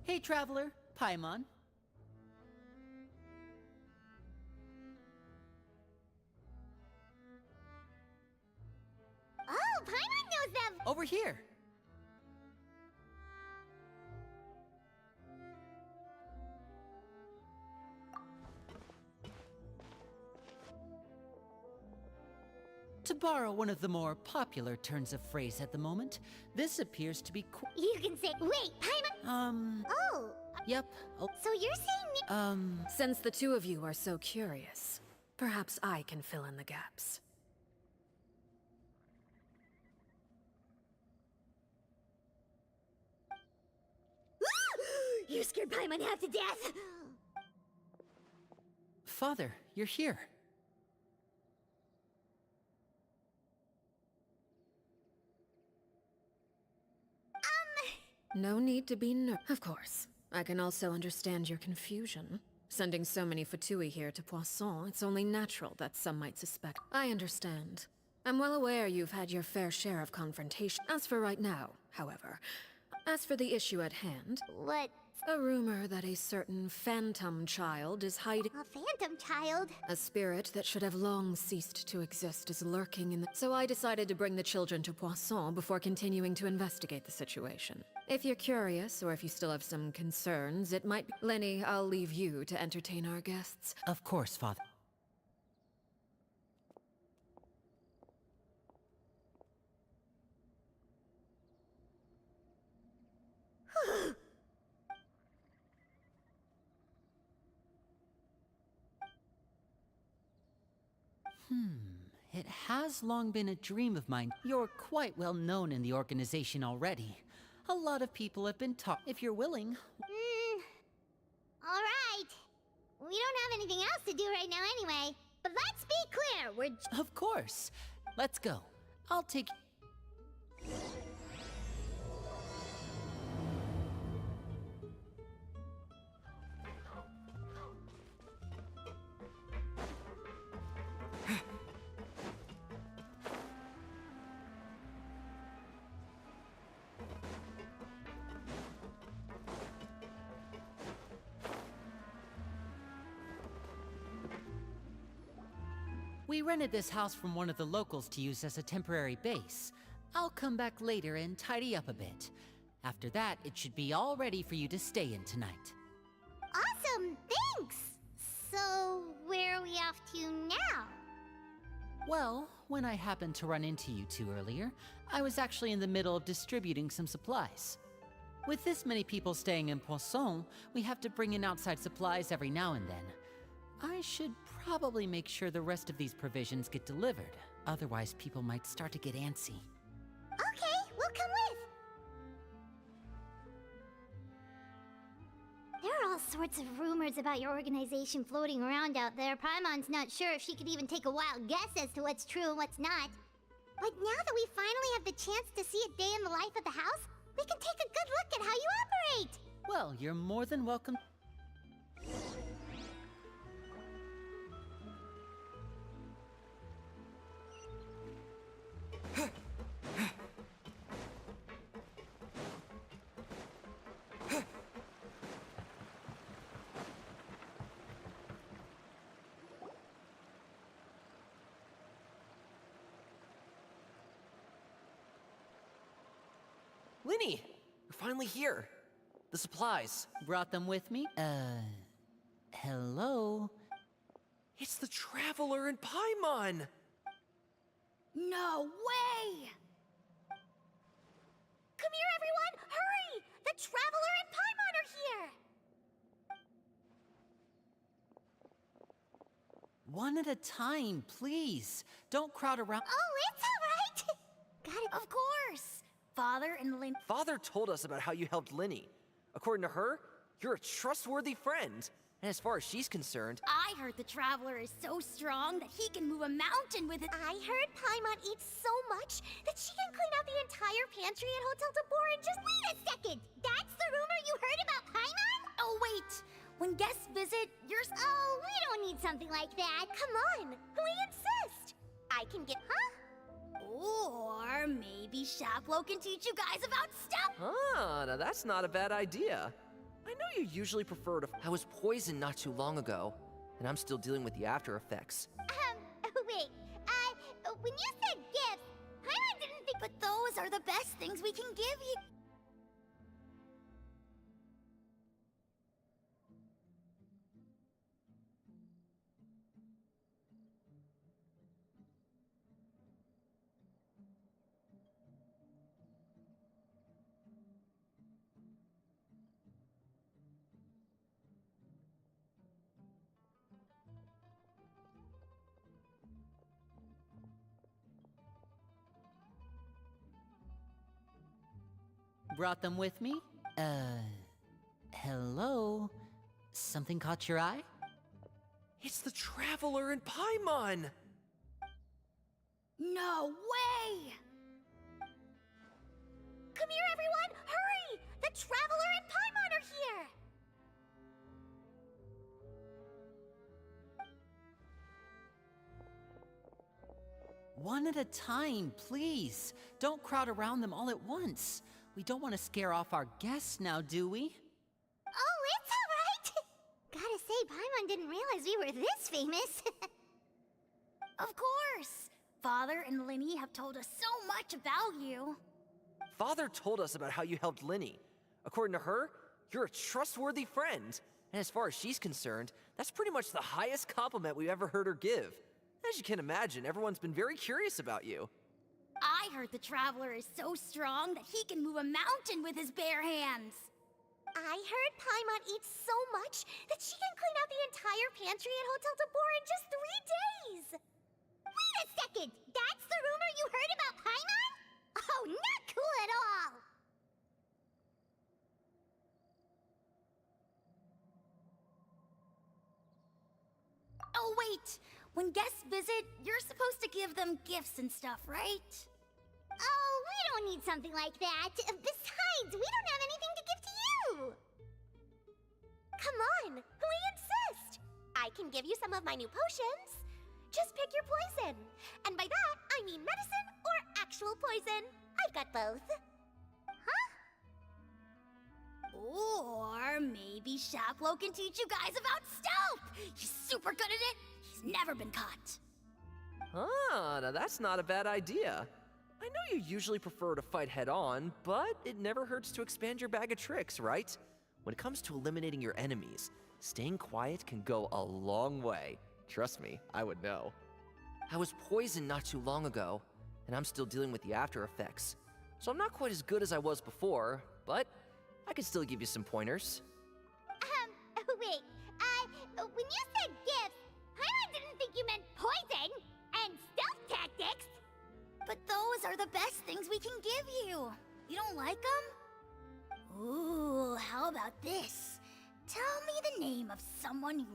Hey, traveler, Paimon. Oh, Paimon knows them! Over here. To borrow one of the more popular turns of phrase at the moment, this appears to be You can say, wait, Paimon. Oh, Yep. Oh, so you're saying Since the two of you are so curious, perhaps I can fill in the gaps. you scared Paimon half to death? Father, you're here. No need to be Of course. I can also understand your confusion. Sending so many Fatui here to Poisson, it's only natural that some might suspect. I understand. I'm well aware you've had your fair share of confrontation. As for right now, however, as for the issue at hand, What? a rumor that a certain phantom child is hiding. A phantom child? A spirit that should have long ceased to exist is lurking in the... So I decided to bring the children to Poisson before continuing to investigate the situation. If you're curious, or if you still have some concerns, it might be... Lenny, I'll leave you to entertain our guests. Of course, Father. It has long been a dream of mine. You're quite well known in the organization already. A lot of people have been taught. If you're willing. Alright. We don't have anything else to do right now anyway. But let's be clear, we're Of course. Let's go. I'll take... We rented this house from one of the locals to use as a temporary base. I'll come back later and tidy up a bit. After that, it should be all ready for you to stay in tonight. awesome, thanks! So, where are we off to now? Well, when I happened to run into you two earlier, I was actually in the middle of distributing some supplies. With this many people staying in Poisson, we have to bring in outside supplies every now and then. I should probably make sure the rest of these provisions get delivered. Otherwise, people might start to get antsy. Okay, we'll come with! There are all sorts of rumors about your organization floating around out there. Paimon's not sure if she could even take a wild guess as to what's true and what's not. But now that we finally have the chance to see a day in the life of the house, we can take a good look at how you operate! Well, you're more than welcome. Linny! You're finally here! The supplies. Brought them with me? Hello? It's the Traveler and Paimon! No way! Come here, everyone! Hurry! The Traveler and Paimon are here! One at a time, please. Don't crowd around. Oh, it's alright! Got it. Of course! Father and Lynn. Father told us about how you helped Linny. According to her, you're a trustworthy friend. And as far as she's concerned... I heard the Traveler is so strong that he can move a mountain with it. I heard Paimon eats so much that she can clean out the entire pantry at Hotel Tabor in just... Wait a second! That's the rumor you heard about Paimon? Oh, wait! When guests visit, you're... Oh, we don't need something like that. Come on! We insist! I can get... Huh? Or maybe Shaplo can teach you guys about stuff. Ah, now that's not a bad idea. I know you usually prefer to. I was poisoned not too long ago, and I'm still dealing with the after effects. Wait, when you said gifts, Paimon didn't think. But those are the best things we can give you. Brought them with me? Hello? Something caught your eye? It's the Traveler and Paimon! No way! Come here, everyone! Hurry! The Traveler and Paimon are here! One at a time, please. Don't crowd around them all at once. We don't want to scare off our guests now, do we? Oh, it's alright! Gotta say, Paimon didn't realize we were this famous. Of course! Father and Linny have told us so much about you. Father told us about how you helped Linny. According to her, you're a trustworthy friend. And as far as she's concerned, that's pretty much the highest compliment we've ever heard her give. As you can imagine, everyone's been very curious about you. I heard the Traveler is so strong that he can move a mountain with his bare hands. I heard Paimon eats so much that she can clean out the entire pantry at Hotel de Boer in just 3 days. Wait a second! That's the rumor you heard about Paimon? Oh, not cool at all! Oh, wait! When guests visit, you're supposed to give them gifts and stuff, right? Oh, we don't need something like that. Besides, we don't have anything to give to you! Come on, we insist! I can give you some of my new potions. Just pick your poison. And by that, I mean medicine or actual poison. I've got both. Huh? Or maybe Shaplo can teach you guys about stealth! He's super good at it! He's never been caught. Ah, now that's not a bad idea. I know you usually prefer to fight head-on, but it never hurts to expand your bag of tricks, right? When it comes to eliminating your enemies, staying quiet can go a long way. Trust me, I would know. I was poisoned not too long ago, and I'm still dealing with the after effects. So I'm not quite as good as I was before, but I can still give you some pointers. Wait, when you said gifts, Paimon didn't think you meant poison and stealth tactics. But those are the best things we can give you. You don't like them? Ooh, how about this? Tell me the name of someone who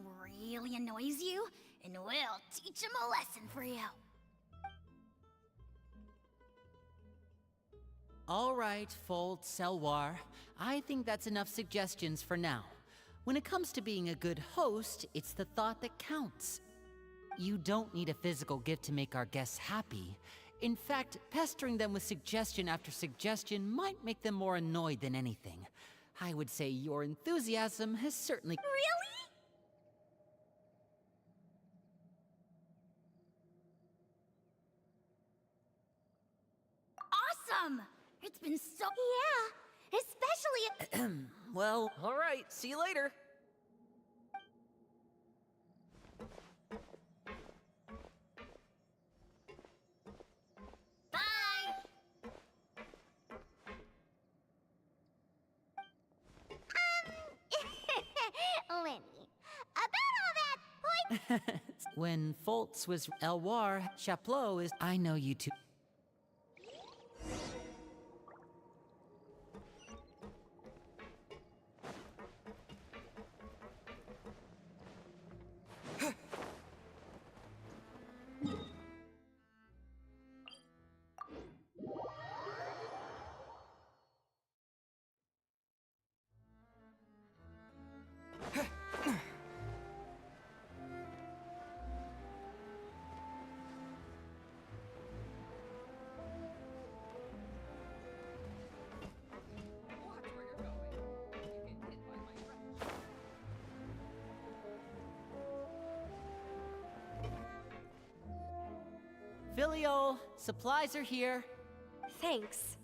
really annoys you, and we'll teach him a lesson for you. All right, Fold, Selwar. I think that's enough suggestions for now. When it comes to being a good host, it's the thought that counts. You don't need a physical gift to make our guests happy. In fact, pestering them with suggestion after suggestion might make them more annoyed than anything. I would say your enthusiasm has certainly— Really? Awesome! It's been so— Yeah, especially— well, All right, see you later. Bye! Lenny, about all that point— when Foltz was Elwar, Chaplot is— I know you two. Filiol, supplies are here. Thanks.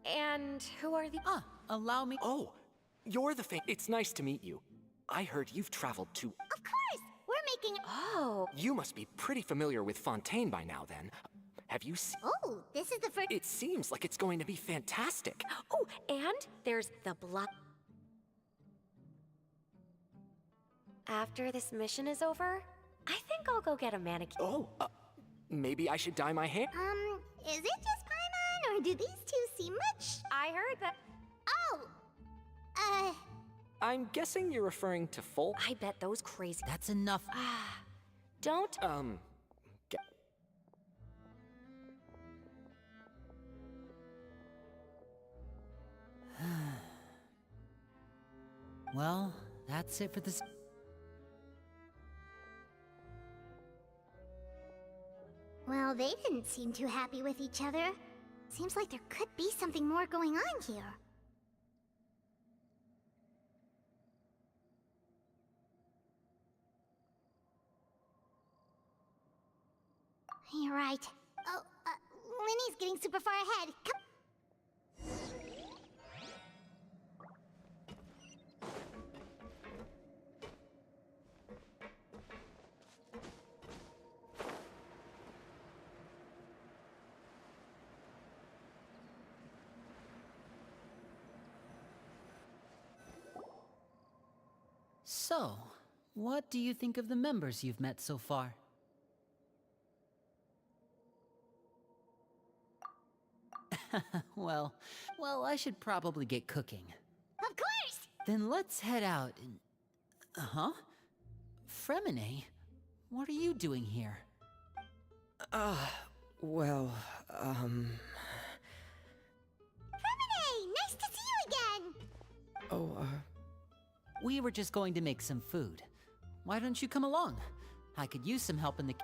And who are the... Ah, allow me. Oh, you're the It's nice to meet you. I heard you've traveled to... Of course! We're making... Oh, You must be pretty familiar with Fontaine by now, then. Have you seen... Oh, this is the first... It seems like it's going to be fantastic. oh, and there's the block. After this mission is over, I think I'll go get a manicure. Oh, maybe I should dye my hair? Is it just Paimon, or do these two seem much... I heard that... Oh! I'm guessing you're referring to Full? I bet those crazy... That's enough. Don't... Ge- Well, that's it for this. Well, they didn't seem too happy with each other. Seems like there could be something more going on here. You're right. Oh, Linny's getting super far ahead. Come. So, what do you think of the members you've met so far? well, I should probably get cooking. Of course! Then let's head out and... Huh? Fremine, what are you doing here? Well, Fremine! Nice to see you again! oh, We were just going to make some food. Why don't you come along? I could use some help in the...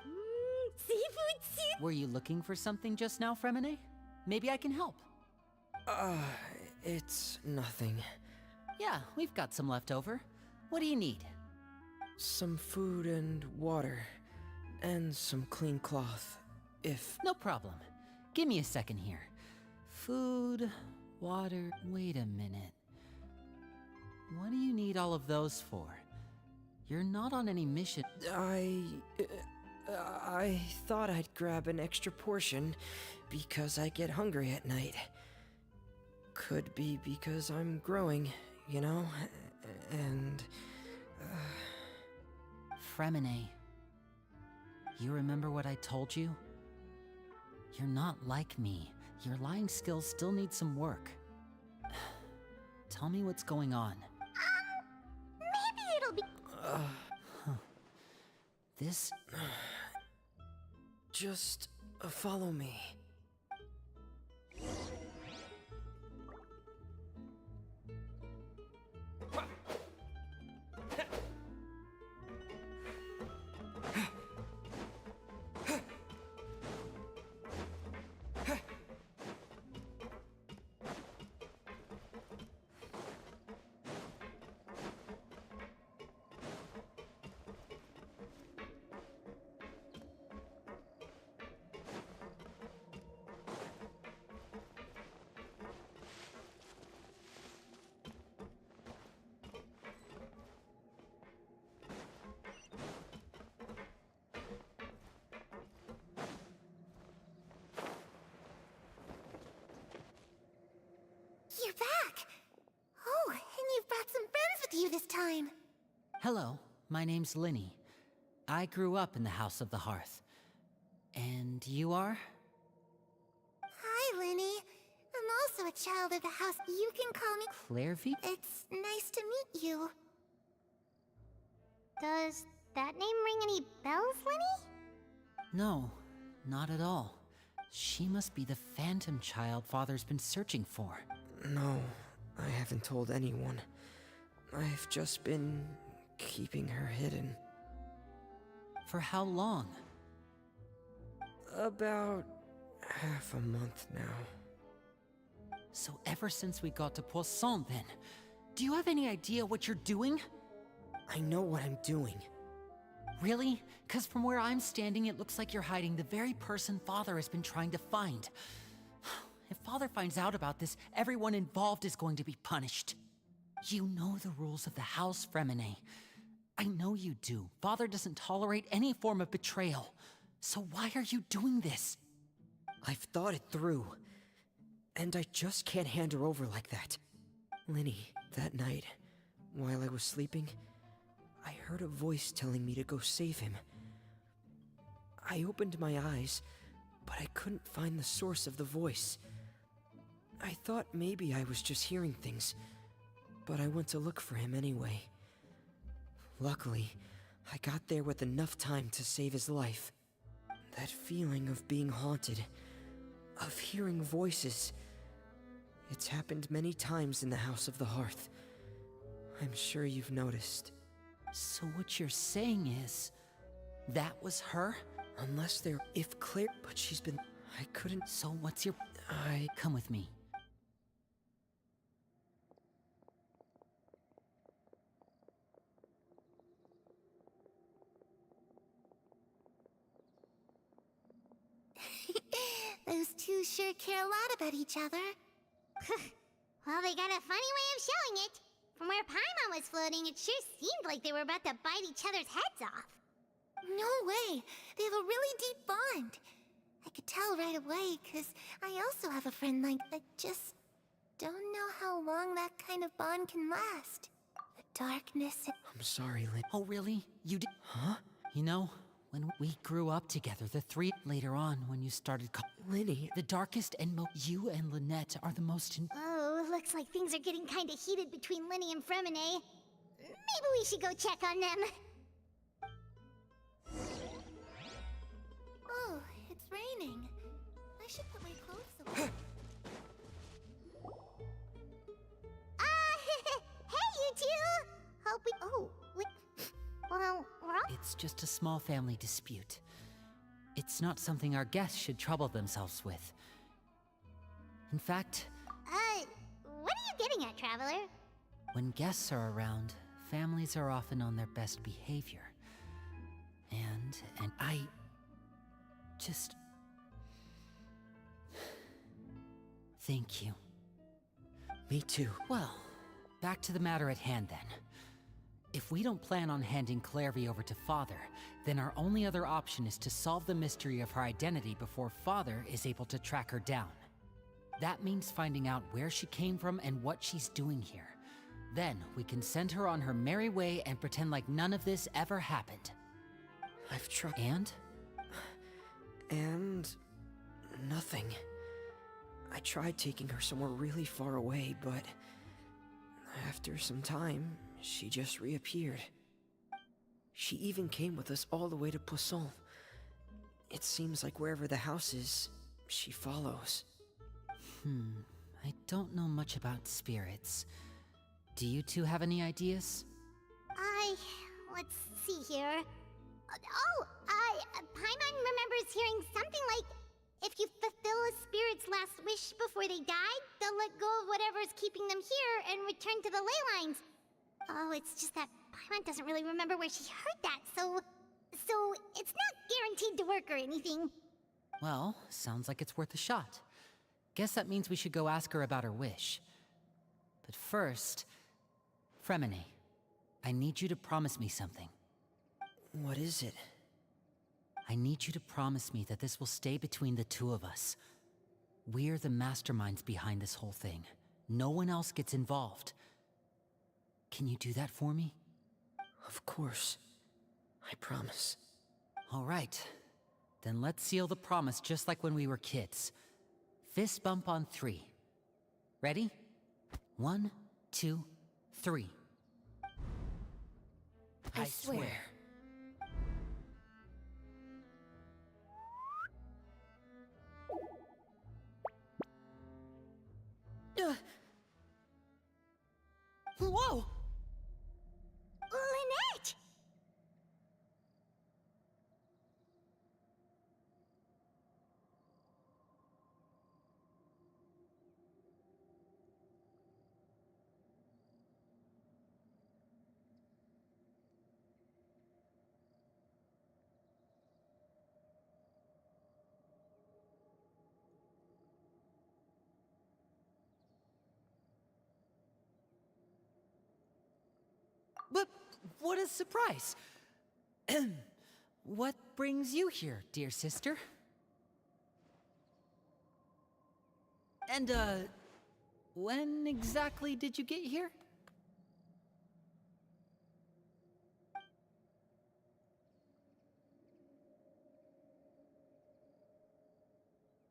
Seafood soup! Were you looking for something just now, Fremine? Maybe I can help. it's nothing. Yeah, we've got some left over. What do you need? Some food and water, and some clean cloth, if... No problem. Give me a second here. Food, water... Wait a minute. What do you need all of those for? You're not on any mission. I thought I'd grab an extra portion, because I get hungry at night. Could be because I'm growing, you know? And... Fremine, you remember what I told you? You're not like me. Your lying skills still need some work. Tell me what's going on. Maybe it'll be... This... just follow me. You're back! Oh, and you've brought some friends with you this time. Hello, my name's Linny. I grew up in the House of the Hearth. And you are? Hi, Linny. I'm also a child of the house. You can call me... Clairvy? It's nice to meet you. Does that name ring any bells, Linny? No, not at all. She must be the phantom child Father's been searching for. No, I haven't told anyone. I've just been keeping her hidden. For how long? About half a month now. So ever since we got to Poisson, then. Do you have any idea what you're doing? I know what I'm doing. Really? Because from where I'm standing, it looks like you're hiding the very person Father has been trying to find. If Father finds out about this, everyone involved is going to be punished. You know the rules of the house, Fremine. I know you do. Father doesn't tolerate any form of betrayal. So why are you doing this? I've thought it through. And I just can't hand her over like that. Linny, that night, while I was sleeping, I heard a voice telling me to go save him. I opened my eyes, but I couldn't find the source of the voice. I thought maybe I was just hearing things, but I went to look for him anyway. Luckily, I got there with enough time to save his life. That feeling of being haunted, of hearing voices, it's happened many times in the House of the Hearth. I'm sure you've noticed. So what you're saying is, that was her? Unless if Claire, but she's been, I couldn't, So what's your... I... Come with me. Those two sure care a lot about each other. Well, they got a funny way of showing it. From where Paimon was floating, it sure seemed like they were about to bite each other's heads off. No way! They have a really deep bond. I could tell right away, because I also have a friend like... I just don't know how long that kind of bond can last. The darkness... I'm sorry, Lynn. Oh, really? You did... Huh? You know, when we grew up together, the three... Later on, when you started... Linny... The darkest and you and Lynette are the most... Oh, looks like things are getting kinda heated between Linny and Fremine. Maybe we should go check on them. Oh, it's raining. I should put my clothes away. Hey, you two! Hope we... Oh, wait. Well, we're all... It's just a small family dispute. It's not something our guests should trouble themselves with. In fact, what are you getting at, Traveler? when guests are around, families are often on their best behavior. And I... just... Thank you. Me too. Well, back to the matter at hand then. If we don't plan on handing Clairvy over to Father, then our only other option is to solve the mystery of her identity before Father is able to track her down. That means finding out where she came from and what she's doing here. Then we can send her on her merry way and pretend like none of this ever happened. I've tried... And? Nothing. I tried taking her somewhere really far away, but... after some time, she just reappeared. She even came with us all the way to Poisson. It seems like wherever the house is, she follows. I don't know much about spirits. Do you two have any ideas? Let's see here. Paimon remembers hearing something like, if you fulfill a spirit's last wish before they die, they'll let go of whatever's keeping them here and return to the ley lines. Oh, it's just that Paimon doesn't really remember where she heard that, so it's not guaranteed to work or anything. Well, sounds like it's worth a shot. Guess that means we should go ask her about her wish. But first, Fremine, I need you to promise me something. What is it? I need you to promise me that this will stay between the two of us. We're the masterminds behind this whole thing. No one else gets involved. Can you do that for me? Of course. I promise. All right. Then let's seal the promise just like when we were kids. Fist bump on 3. Ready? 1, 2, 3. I swear. Whoa! Lynette! But what a surprise! What brings you here, dear sister? And, when exactly did you get here?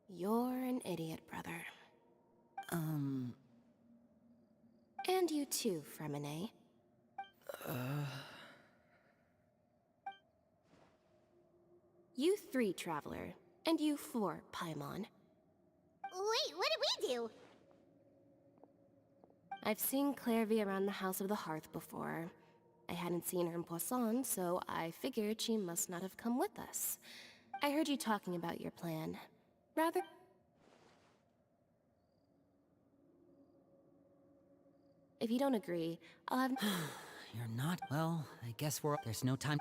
You're an idiot, brother. And you too, Fremine. You 3, Traveler. And you 4, Paimon. Wait, what did we do? I've seen Clairvy around the House of the Hearth before. I hadn't seen her in Poisson, so I figured she must not have come with us. I heard you talking about your plan. Rather... If you don't agree, I'll have... You're not? Well, I guess there's no time.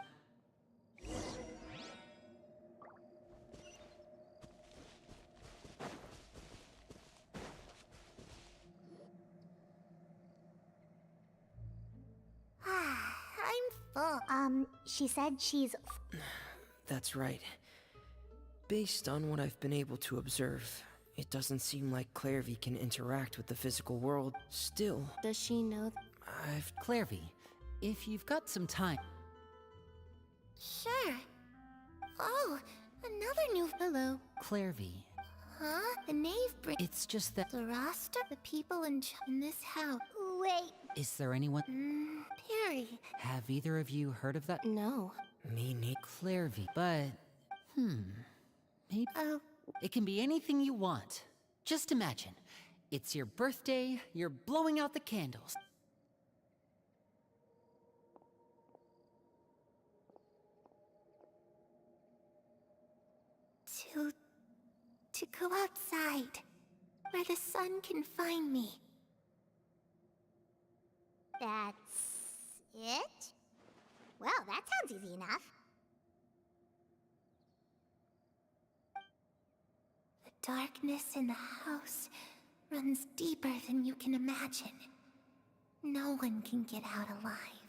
I'm full. She said she's... That's right. Based on what I've been able to observe, it doesn't seem like Clairvy can interact with the physical world. Still, Does she know... Clairvy, if you've got some time... Sure. Oh, another new... Hello. Clairvy, Huh? The knave it's just that... the roster, the people in this house. Wait, Is there anyone... Perry. Have either of you heard of that? No. me neither. Clairvy, but... Maybe... Oh, It can be anything you want. Just imagine. It's your birthday, you're blowing out the candles. to go outside, where the sun can find me. That's it? Well, that sounds easy enough. The darkness in the house runs deeper than you can imagine. No one can get out alive.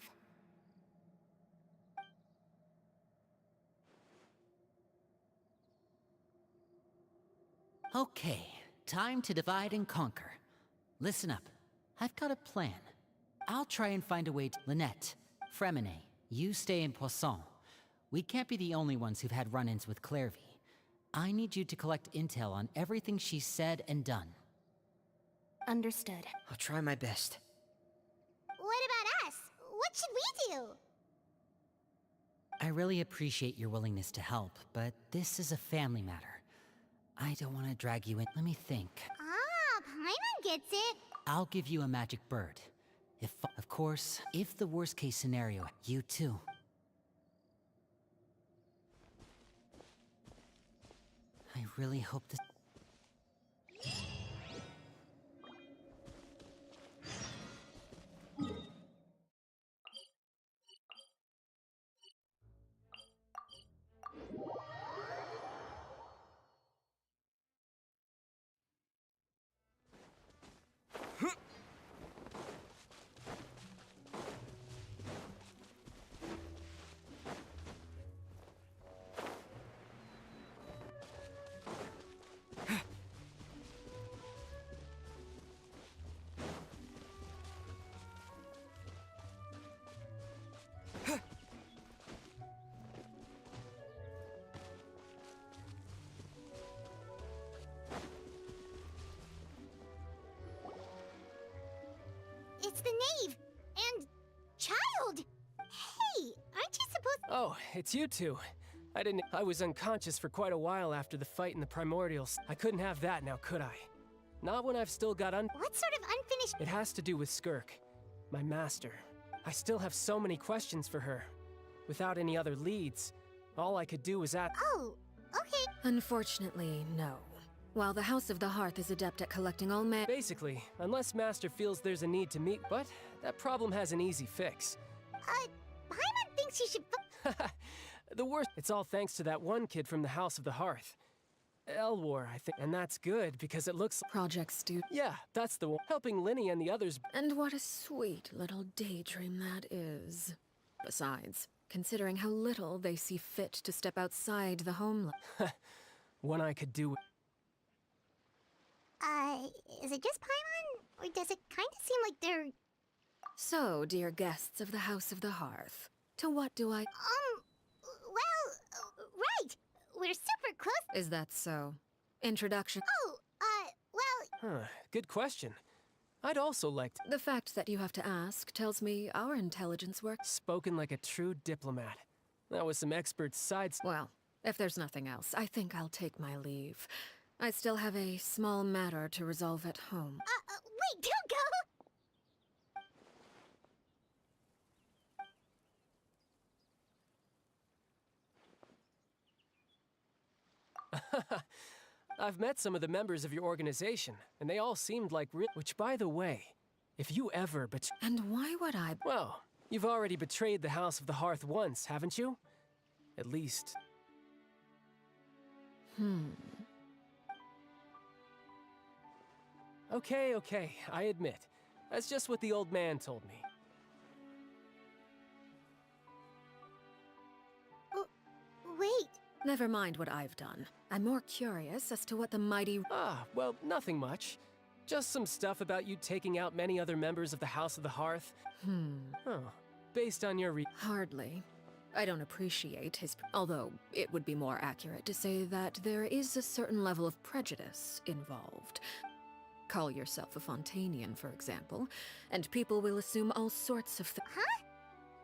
Okay, time to divide and conquer. Listen up. I've got a plan. I'll try and find a way to... Lynette, Fremine, you stay in Poisson. We can't be the only ones who've had run-ins with Clairvy. I need you to collect intel on everything she's said and done. Understood. I'll try my best. What about us? What should we do? I really appreciate your willingness to help, but this is a family matter. I don't want to drag you in. Let me think. Ah, Paimon gets it. I'll give you a magic bird. Of course, if the worst case scenario, you too. I really hope this... It's the knave and child. Hey, aren't you supposed? Oh, it's you two. I was unconscious for quite a while after the fight in the Primordials. I couldn't have that now, could I? Not when I've still got What sort of unfinished? It has to do with Skirk, my master. I still have so many questions for her. Without any other leads, all I could do was ask. Oh, okay. Unfortunately, no. While the House of the Hearth is adept at collecting all Basically, unless Master feels there's a need to meet, but that problem has an easy fix. Paimon thinks you should. The worst, it's all thanks to that one kid from the House of the Hearth. Elwar, I think. And that's good, because it looks... Project Stu. Yeah, that's the one. Helping Linny and the others... And what a sweet little daydream that is. Besides, considering how little they see fit to step outside the homeland. One I could do... Is it just Paimon? Or does it kind of seem like they're... So, dear guests of the House of the Hearth, to what do I... well, right! We're super close. Is that so? Introduction. Oh, well... Huh, good question. I'd also like to... The fact that you have to ask tells me our intelligence works. Spoken like a true diplomat. That was some expert sides... Well, if there's nothing else, I think I'll take my leave. I still have a small matter to resolve at home. Wait, don't go! I've met some of the members of your organization, and they all seemed like which, by the way, if you ever And why would I... Well, you've already betrayed the House of the Hearth once, haven't you? At least... Okay, I admit. That's just what the old man told me. Wait. Never mind what I've done. I'm more curious as to what the mighty... Ah, well, nothing much. Just some stuff about you taking out many other members of the House of the Hearth. Oh, based on your Hardly. I don't appreciate his... Although, it would be more accurate to say that there is a certain level of prejudice involved. Call yourself a Fontanian, for example, and people will assume all sorts of things. Huh?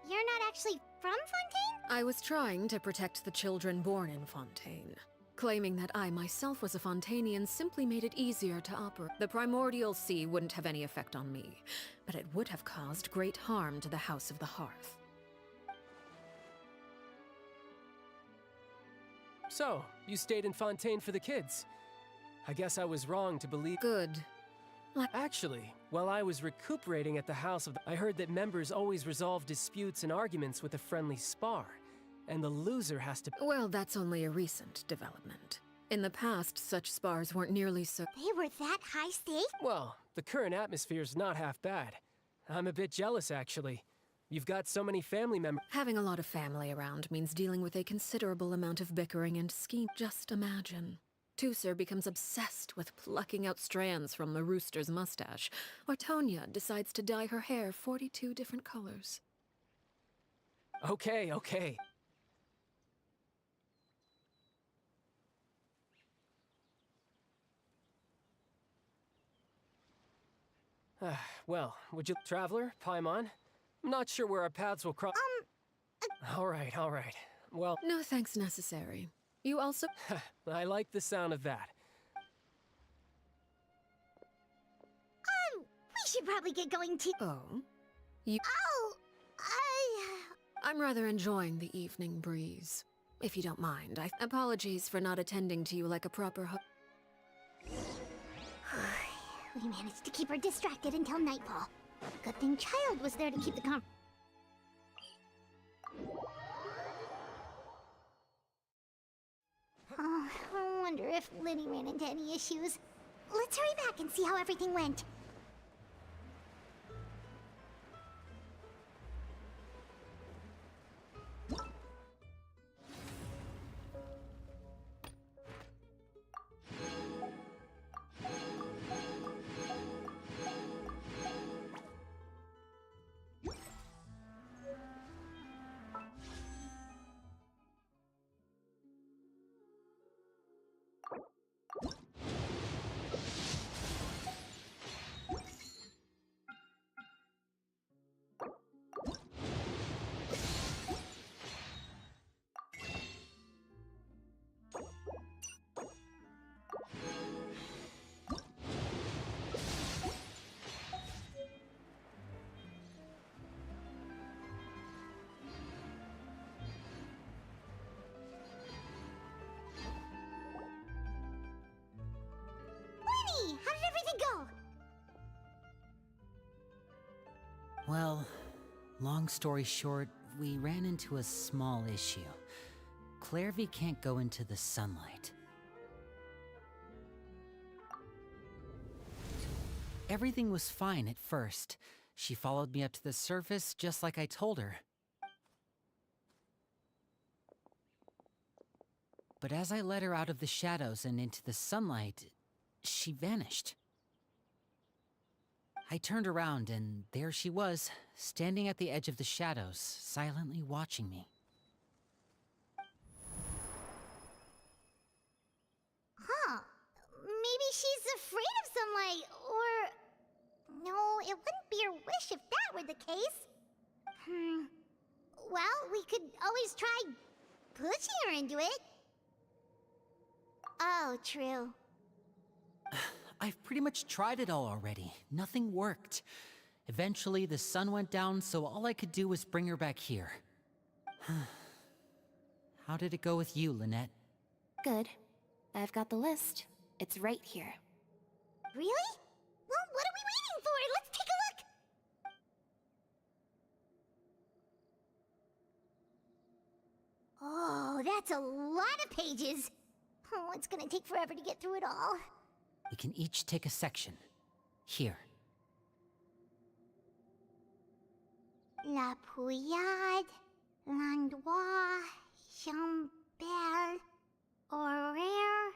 You're not actually from Fontaine? I was trying to protect the children born in Fontaine. Claiming that I myself was a Fontanian simply made it easier to operate. The primordial sea wouldn't have any effect on me, but it would have caused great harm to the House of the Hearth. So, you stayed in Fontaine for the kids. I guess I was wrong to believe... Good. Actually, while I was recuperating at the House of I heard that members always resolve disputes and arguments with a friendly spar, and the loser has to... Well, that's only a recent development. In the past, such spars weren't nearly so... They were that high stakes? Well, the current atmosphere's not half bad. I'm a bit jealous, actually. You've got so many family members... Having a lot of family around means dealing with a considerable amount of bickering and scheme. Just imagine. Tusser becomes obsessed with plucking out strands from the rooster's mustache, or Tonya decides to dye her hair 42 different colors. Okay. Well, would you... Traveler, Paimon? I'm not sure where our paths will cross... All right. Well... No thanks necessary. You also... I like the sound of that. We should probably get going to... Oh? I'm rather enjoying the evening breeze. If you don't mind, apologies for not attending to you like a proper We managed to keep her distracted until nightfall. Good thing Child was there to keep the I wonder if Liddy ran into any issues. Let's hurry back and see how everything went. How did everything go? Well, long story short, we ran into a small issue. Clairvy can't go into the sunlight. Everything was fine at first. She followed me up to the surface just like I told her. But as I led her out of the shadows and into the sunlight, she vanished. I turned around and there she was, standing at the edge of the shadows, silently watching me. Huh. Maybe she's afraid of sunlight, or... No, it wouldn't be her wish if that were the case. Well, we could always try pushing her into it. Oh, true. I've pretty much tried it all already. Nothing worked. Eventually, the sun went down, so all I could do was bring her back here. How did it go with you, Lynette? Good. I've got the list. It's right here. Really? Well, what are we waiting for? Let's take a look! Oh, that's a lot of pages. Oh, it's gonna take forever to get through it all. We can each take a section. Here. La Pouillade, l'endroit, Chambert, horaire.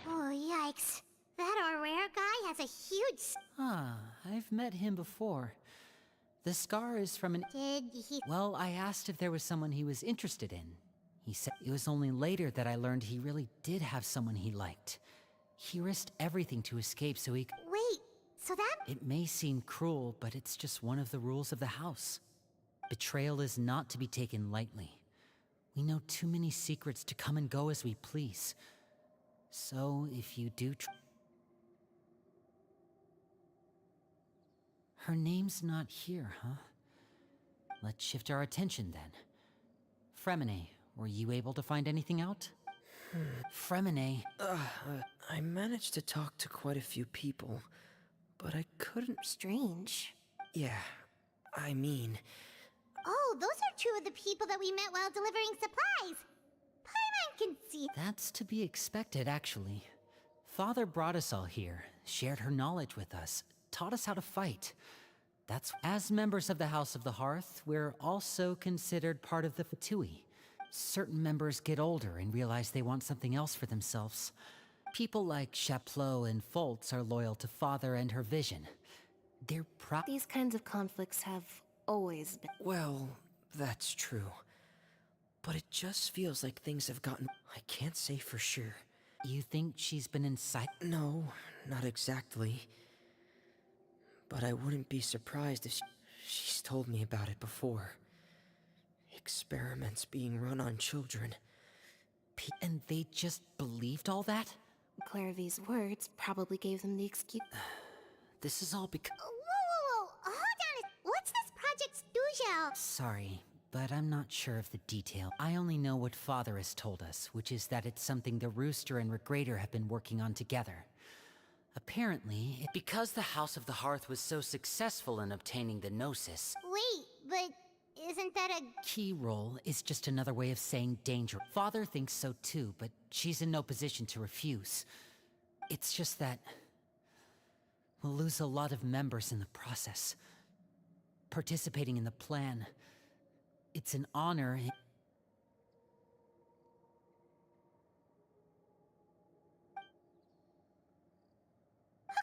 Oh, yikes. That Aurere guy has a huge... Ah, I've met him before. The scar is from an... Did he... Well, I asked if there was someone he was interested in. He said it was only later that I learned he really did have someone he liked. He risked everything to escape so he could... Wait, so that... It may seem cruel, but it's just one of the rules of the house. Betrayal is not to be taken lightly. We know too many secrets to come and go as we please. So, if you do Her name's not here, huh? Let's shift our attention then. Fremine, were you able to find anything out? Fremine... I managed to talk to quite a few people, but I couldn't... Strange. Yeah, I mean... Oh, those are two of the people that we met while delivering supplies. Paimon can see... That's to be expected, actually. Father brought us all here, shared her knowledge with us, taught us how to fight. That's... As members of the House of the Hearth, we're also considered part of the Fatui. Certain members get older and realize they want something else for themselves. People like Chaplot and Foltz are loyal to Father and her vision. They're These kinds of conflicts have always been... Well, that's true. But it just feels like things have gotten... I can't say for sure. You think she's been inside? No, not exactly. But I wouldn't be surprised if she's told me about it before. Experiments being run on children. And they just believed all that? Clairvy's words probably gave them the excuse. This is all because... Whoa. Hold on. What's this Project Stugel? Sorry, but I'm not sure of the detail. I only know what Father has told us, which is that it's something the Rooster and Regrader have been working on together. Apparently, because the House of the Hearth was so successful in obtaining the Gnosis... Wait, but isn't that a... Key role is just another way of saying danger. Father thinks so too, but she's in no position to refuse. It's just that... we'll lose a lot of members in the process. Participating in the plan... it's an honor...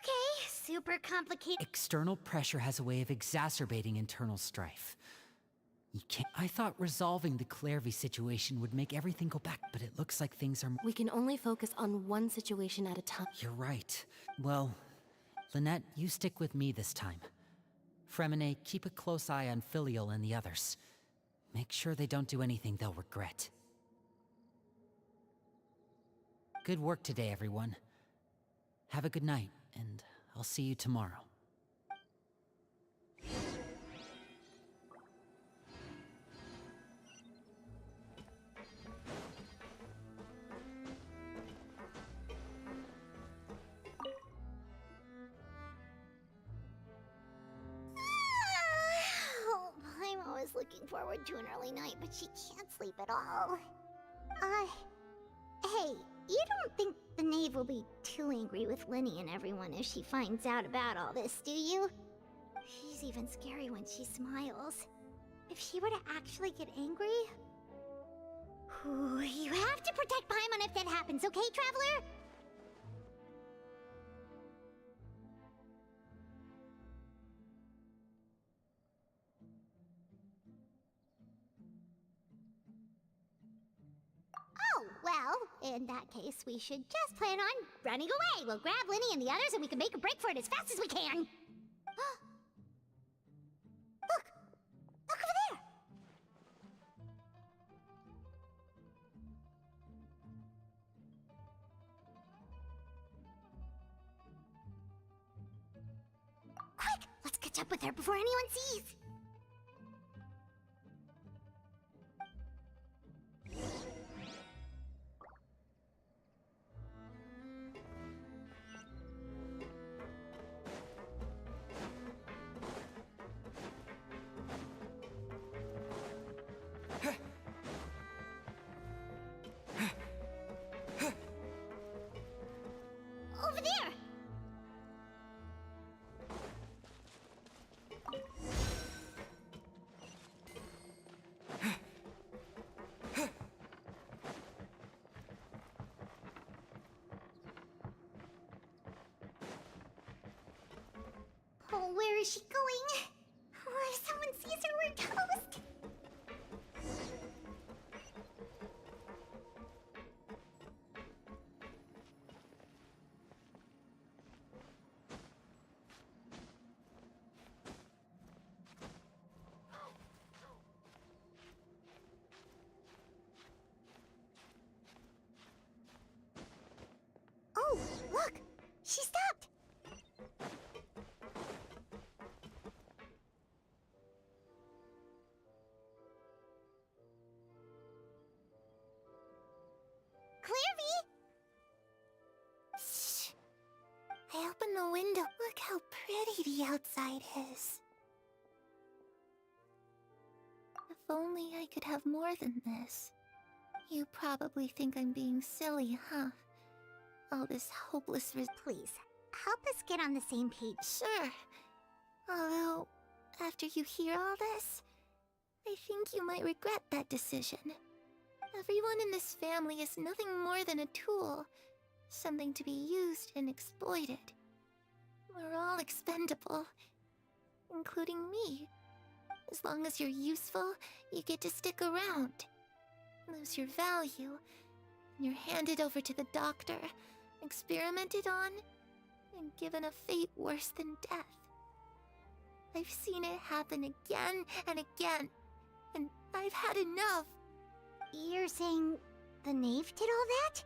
Okay, super complicated... External pressure has a way of exacerbating internal strife. You can't... I thought resolving the Clairvy situation would make everything go back, but it looks like things are... We can only focus on one situation at a time. You're right. Well, Lynette, you stick with me this time. Fremine, keep a close eye on Filial and the others. Make sure they don't do anything they'll regret. Good work today, everyone. Have a good night, and I'll see you tomorrow. Oh, I'm always looking for forward to an early night, but she can't sleep at all. Hey, you don't think the knave will be too angry with Lenny and everyone if she finds out about all this, do you? She's even scary when she smiles. If she were to actually get angry... Ooh, you have to protect Paimon if that happens, okay, Traveler? Oh, well, in that case, we should just plan on running away. We'll grab Lenny and the others and we can make a break for it as fast as we can. Look! Look over there! Quick! Let's catch up with her before anyone sees! Over there! Oh, where is she going? Oh, if someone sees her, we're toast! Oh, look! She stopped! Clairvy! Shh! I opened the window. Look how pretty the outside is. If only I could have more than this. You probably think I'm being silly, huh? All this hopeless Please, help us get on the same page. Sure. Although, after you hear all this, I think you might regret that decision. Everyone in this family is nothing more than a tool. Something to be used and exploited. We're all expendable. Including me. As long as you're useful, you get to stick around. Lose your value, and you're handed over to the doctor, experimented on, and given a fate worse than death. I've seen it happen again and again, and I've had enough. You're saying the knave did all that?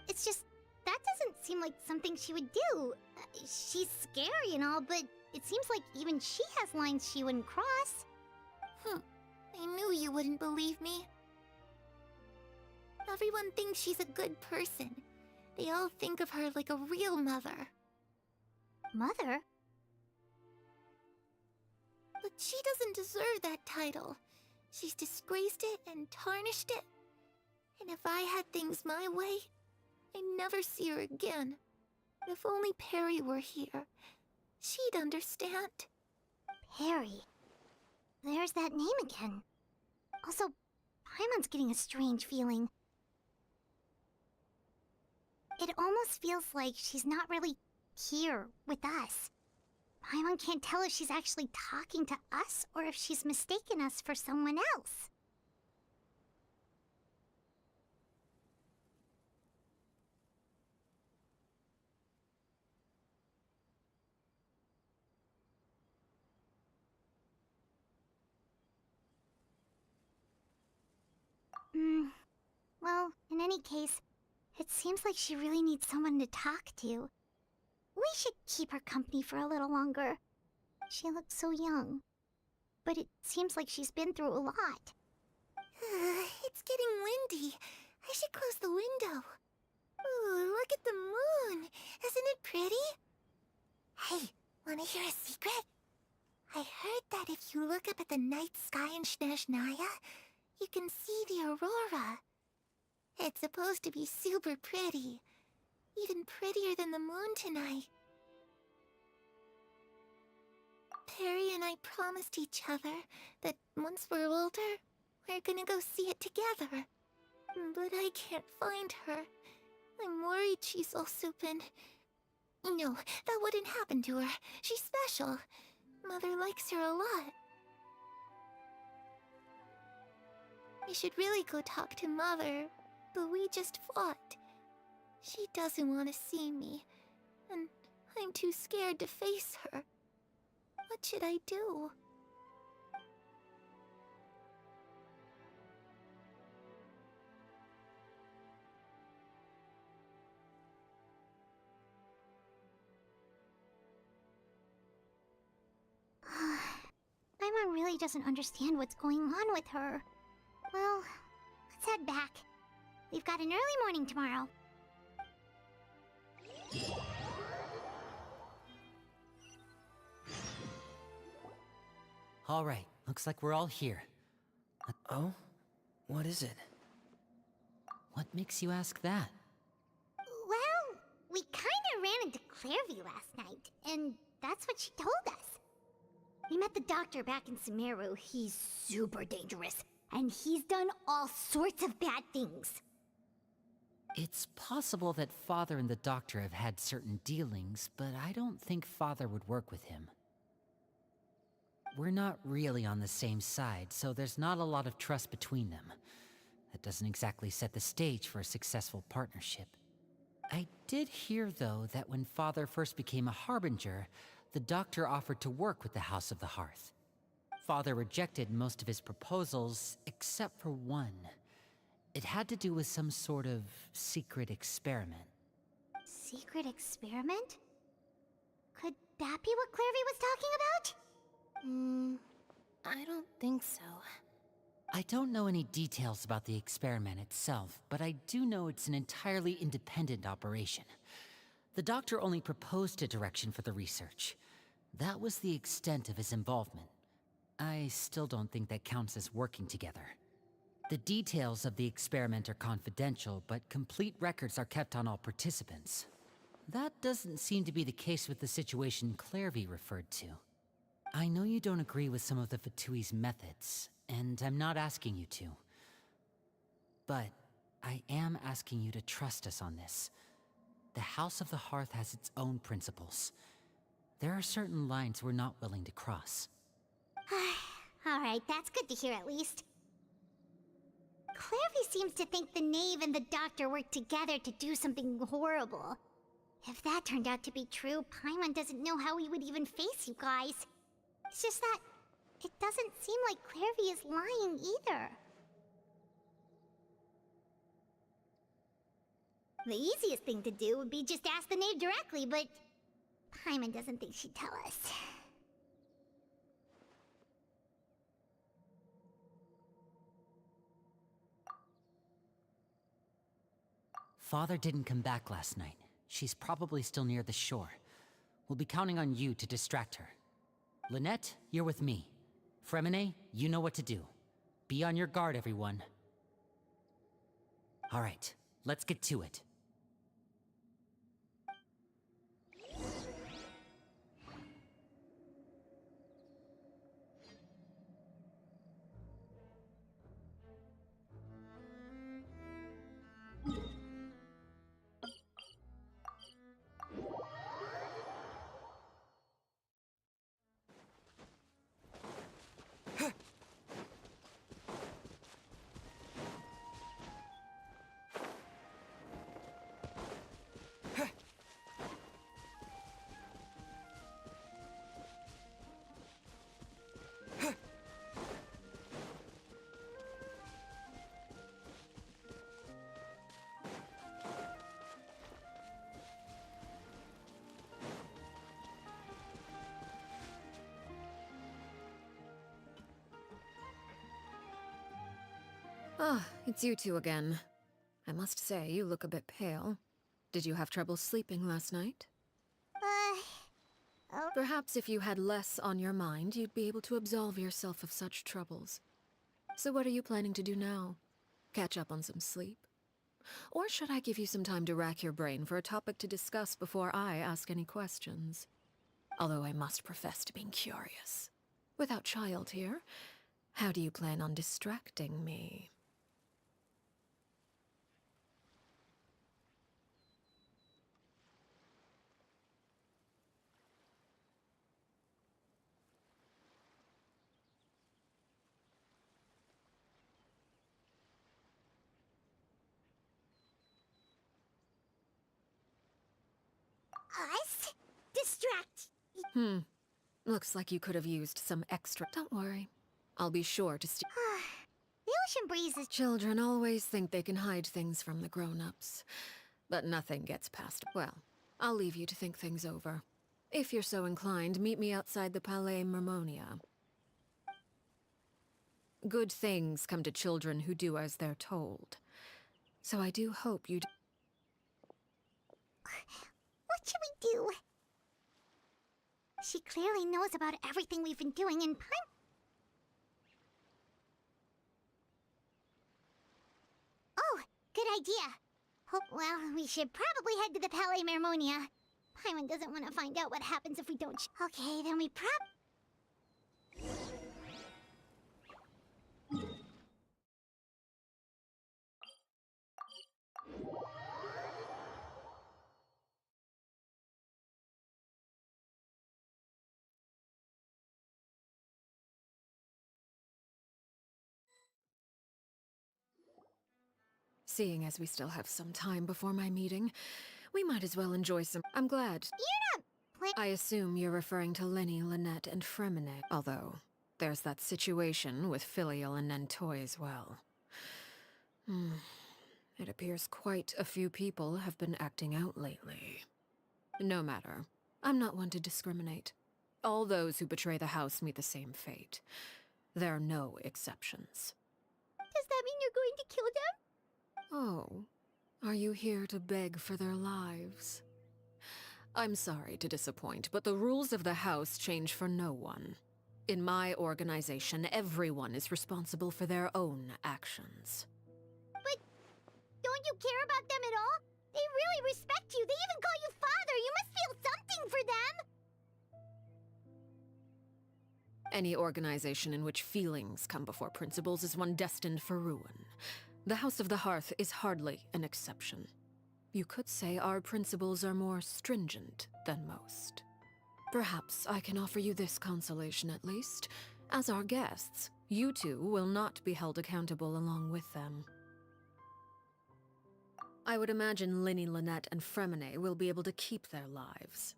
It's just, that doesn't seem like something she would do. She's scary and all, but it seems like even she has lines she wouldn't cross. I knew you wouldn't believe me. Everyone thinks she's a good person. They all think of her like a real mother. Mother? But she doesn't deserve that title. She's disgraced it and tarnished it. And if I had things my way, I'd never see her again. If only Perry were here, she'd understand. Perry? There's that name again. Also, Paimon's getting a strange feeling. It almost feels like she's not really here with us. Paimon can't tell if she's actually talking to us or if she's mistaken us for someone else. Well, in any case, it seems like she really needs someone to talk to. We should keep her company for a little longer. She looks so young. But it seems like she's been through a lot. It's getting windy. I should close the window. Ooh, look at the moon. Isn't it pretty? Hey, wanna hear a secret? I heard that if you look up at the night sky in Snezhnaya, you can see the aurora. It's supposed to be super pretty. Even prettier than the moon tonight. Perry and I promised each other that once we're older, we're gonna go see it together. But I can't find her. I'm worried she's also been... No, that wouldn't happen to her. She's special. Mother likes her a lot. We should really go talk to Mother, but we just fought. She doesn't want to see me, and I'm too scared to face her. What should I do? Paimon really doesn't understand what's going on with her. Well, let's head back. We've got an early morning tomorrow. All right, looks like we're all here. Oh? What is it? What makes you ask that? Well, we kinda ran into Clairvy last night, and that's what she told us. We met the doctor back in Sumeru. He's super dangerous, and he's done all sorts of bad things. It's possible that Father and the Doctor have had certain dealings, but I don't think Father would work with him. We're not really on the same side, so there's not a lot of trust between them. That doesn't exactly set the stage for a successful partnership. I did hear, though, that when Father first became a Harbinger, the Doctor offered to work with the House of the Hearth. Father rejected most of his proposals, except for one. It had to do with some sort of secret experiment. Secret experiment? Could that be what Clairvy was talking about? I don't think so. I don't know any details about the experiment itself, but I do know it's an entirely independent operation. The Doctor only proposed a direction for the research. That was the extent of his involvement. I still don't think that counts as working together. The details of the experiment are confidential, but complete records are kept on all participants. That doesn't seem to be the case with the situation Clairvy referred to. I know you don't agree with some of the Fatui's methods, and I'm not asking you to. But I am asking you to trust us on this. The House of the Hearth has its own principles. There are certain lines we're not willing to cross. Alright, that's good to hear at least. Clairvy seems to think the Knave and the Doctor worked together to do something horrible. If that turned out to be true, Paimon doesn't know how he would even face you guys. It's just that it doesn't seem like Clairvy is lying either. The easiest thing to do would be just ask the Knave directly, but Paimon doesn't think she'd tell us. Father didn't come back last night. She's probably still near the shore. We'll be counting on you to distract her. Lynette, you're with me. Fremine, you know what to do. Be on your guard, everyone. All right, let's get to it. Ah, it's you two again. I must say, you look a bit pale. Did you have trouble sleeping last night? Oh, Perhaps if you had less on your mind, you'd be able to absolve yourself of such troubles. So what are you planning to do now? Catch up on some sleep? Or should I give you some time to rack your brain for a topic to discuss before I ask any questions? Although I must profess to being curious. Without child here, how do you plan on distracting me? us? Distract. Looks like you could have used some extra. Don't worry. I'll be sure to The ocean breeze is. Children always think they can hide things from the grown-ups. But nothing gets past. Well, I'll leave you to think things over. If you're so inclined, meet me outside the Palais Mermonia. Good things come to children who do as they're told. So I do hope you. What should we do? She clearly knows about everything we've been doing in Oh, good idea. Well, we should probably head to the Palais Mermonia. Paimon doesn't want to find out what happens if we don't. Okay, then we Seeing as we still have some time before my meeting, we might as well enjoy some. I'm glad. I assume you're referring to Lenny, Lynette, and Fremine, although there's that situation with Filial and Nentoy as well. It appears quite a few people have been acting out lately. No matter. I'm not one to discriminate. All those who betray the house meet the same fate. There are no exceptions. Does that mean you're going to kill them? Oh, are you here to beg for their lives? I'm sorry to disappoint, but the rules of the house change for no one. In my organization, everyone is responsible for their own actions. But don't you care about them at all? They really respect you. They even call you father. You must feel something for them. Any organization in which feelings come before principles is one destined for ruin. The House of the Hearth is hardly an exception. You could say our principles are more stringent than most. Perhaps I can offer you this consolation at least. As our guests, you two will not be held accountable along with them. I would imagine Linny, Lynette, and Fremine will be able to keep their lives.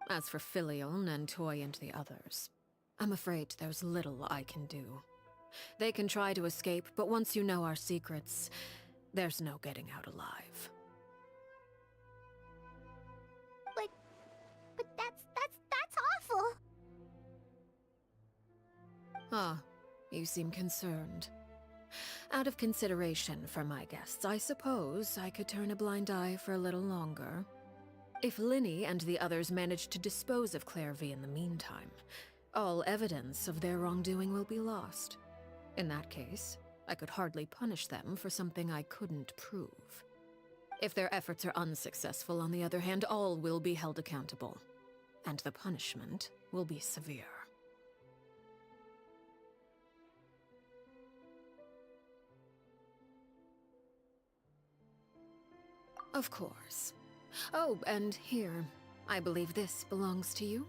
As for Filial, Nentoy, and the others, I'm afraid there's little I can do. They can try to escape, but once you know our secrets, there's no getting out alive. But that's awful. Ah, you seem concerned. Out of consideration for my guests, I suppose I could turn a blind eye for a little longer. If Linny and the others manage to dispose of Clairvy in the meantime, all evidence of their wrongdoing will be lost. In that case, I could hardly punish them for something I couldn't prove. If their efforts are unsuccessful, on the other hand, all will be held accountable. And the punishment will be severe. Of course. Oh, and here. I believe this belongs to you.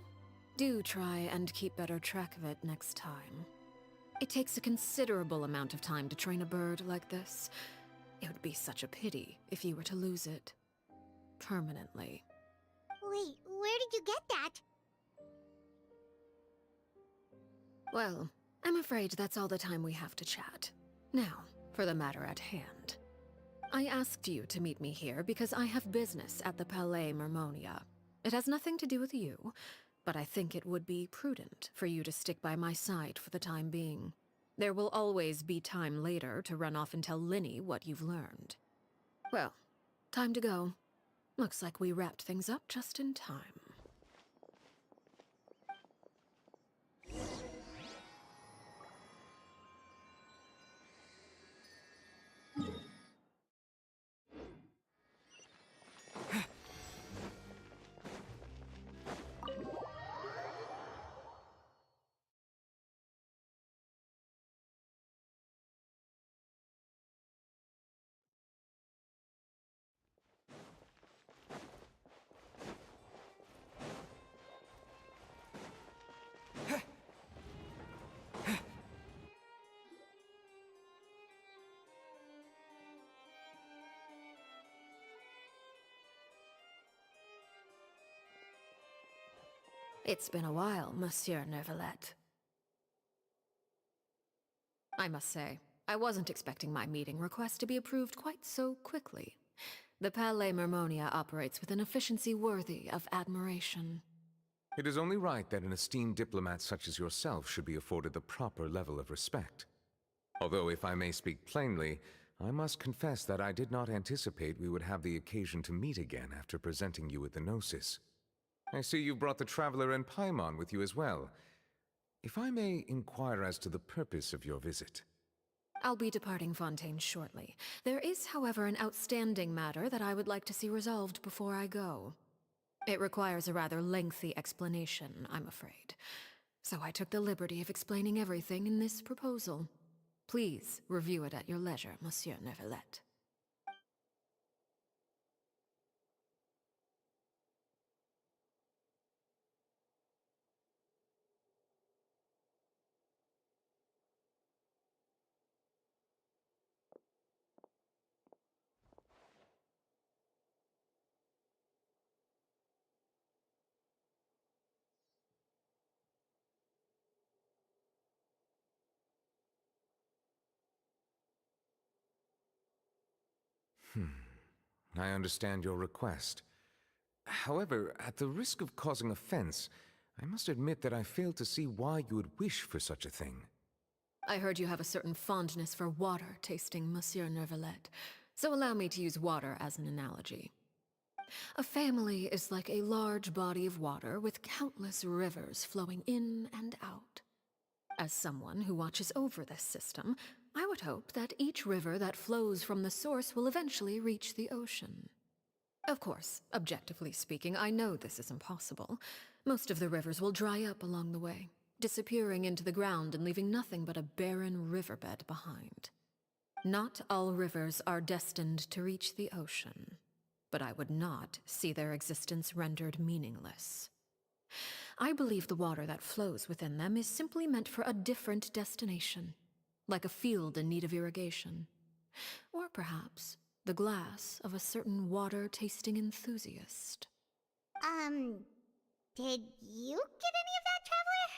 Do try and keep better track of it next time. It takes a considerable amount of time to train a bird like this. It would be such a pity if you were to lose it. Permanently. Wait, where did you get that? Well, I'm afraid that's all the time we have to chat. Now, for the matter at hand. I asked you to meet me here because I have business at the Palais Mermonia. It has nothing to do with you, but I think it would be prudent for you to stick by my side for the time being. There will always be time later to run off and tell Linny what you've learned. Well, time to go. Looks like we wrapped things up just in time. It's been a while, Monsieur Neuvillette. I must say, I wasn't expecting my meeting request to be approved quite so quickly. The Palais Mermonia operates with an efficiency worthy of admiration. It is only right that an esteemed diplomat such as yourself should be afforded the proper level of respect. Although, if I may speak plainly, I must confess that I did not anticipate we would have the occasion to meet again after presenting you with the Gnosis. I see you brought the Traveler and Paimon with you as well. If I may inquire as to the purpose of your visit. I'll be departing Fontaine shortly. There is, however, an outstanding matter that I would like to see resolved before I go. It requires a rather lengthy explanation, I'm afraid. So I took the liberty of explaining everything in this proposal. Please review it at your leisure, Monsieur Neuvillette. I understand your request. However, at the risk of causing offense, I must admit that I fail to see why you would wish for such a thing. I heard you have a certain fondness for water tasting, Monsieur Neuvillette, so allow me to use water as an analogy. A family is like a large body of water with countless rivers flowing in and out. As someone who watches over this system, I would hope that each river that flows from the source will eventually reach the ocean. Of course, objectively speaking, I know this is impossible. Most of the rivers will dry up along the way, disappearing into the ground and leaving nothing but a barren riverbed behind. Not all rivers are destined to reach the ocean, but I would not see their existence rendered meaningless. I believe the water that flows within them is simply meant for a different destination, like a field in need of irrigation. Or perhaps the glass of a certain water-tasting enthusiast. Did you get any of that, Traveler?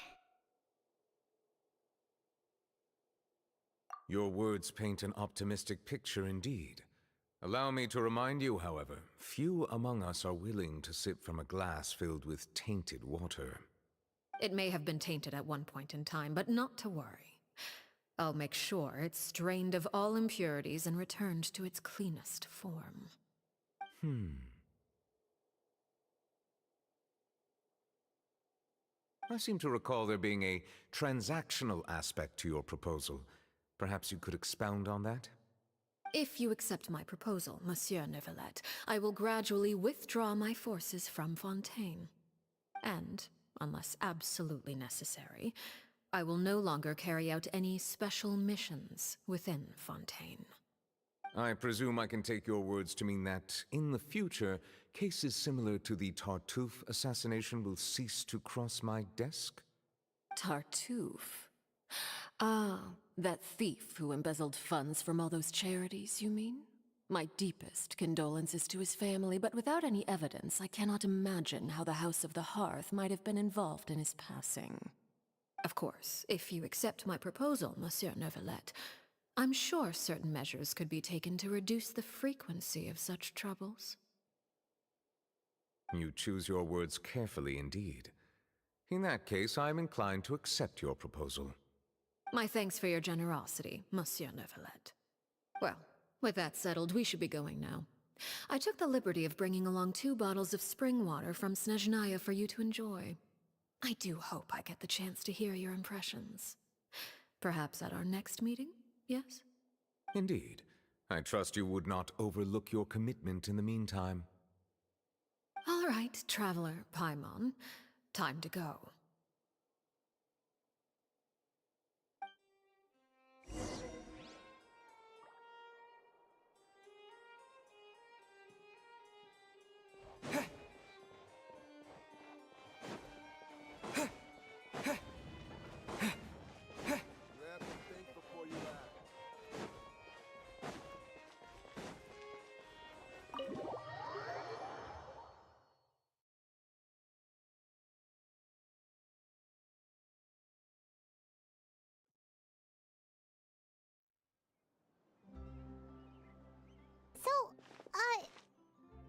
Your words paint an optimistic picture indeed. Allow me to remind you, however, few among us are willing to sip from a glass filled with tainted water. It may have been tainted at one point in time, but not to worry. I'll make sure it's strained of all impurities and returned to its cleanest form. I seem to recall there being a transactional aspect to your proposal. Perhaps you could expound on that? If you accept my proposal, Monsieur Neuvillette, I will gradually withdraw my forces from Fontaine. And, unless absolutely necessary, I will no longer carry out any special missions within Fontaine. I presume I can take your words to mean that, in the future, cases similar to the Tartuffe assassination will cease to cross my desk? Tartuffe? Ah, that thief who embezzled funds from all those charities, you mean? My deepest condolences to his family, but without any evidence, I cannot imagine how the House of the Hearth might have been involved in his passing. Of course, if you accept my proposal, Monsieur Neuvillette, I'm sure certain measures could be taken to reduce the frequency of such troubles. You choose your words carefully indeed. In that case, I am inclined to accept your proposal. My thanks for your generosity, Monsieur Neuvillette. Well, with that settled, we should be going now. I took the liberty of bringing along 2 bottles of spring water from Snezhnaya for you to enjoy. I do hope I get the chance to hear your impressions. Perhaps at our next meeting, yes? Indeed. I trust you would not overlook your commitment in the meantime. All right, Traveler Paimon. Time to go.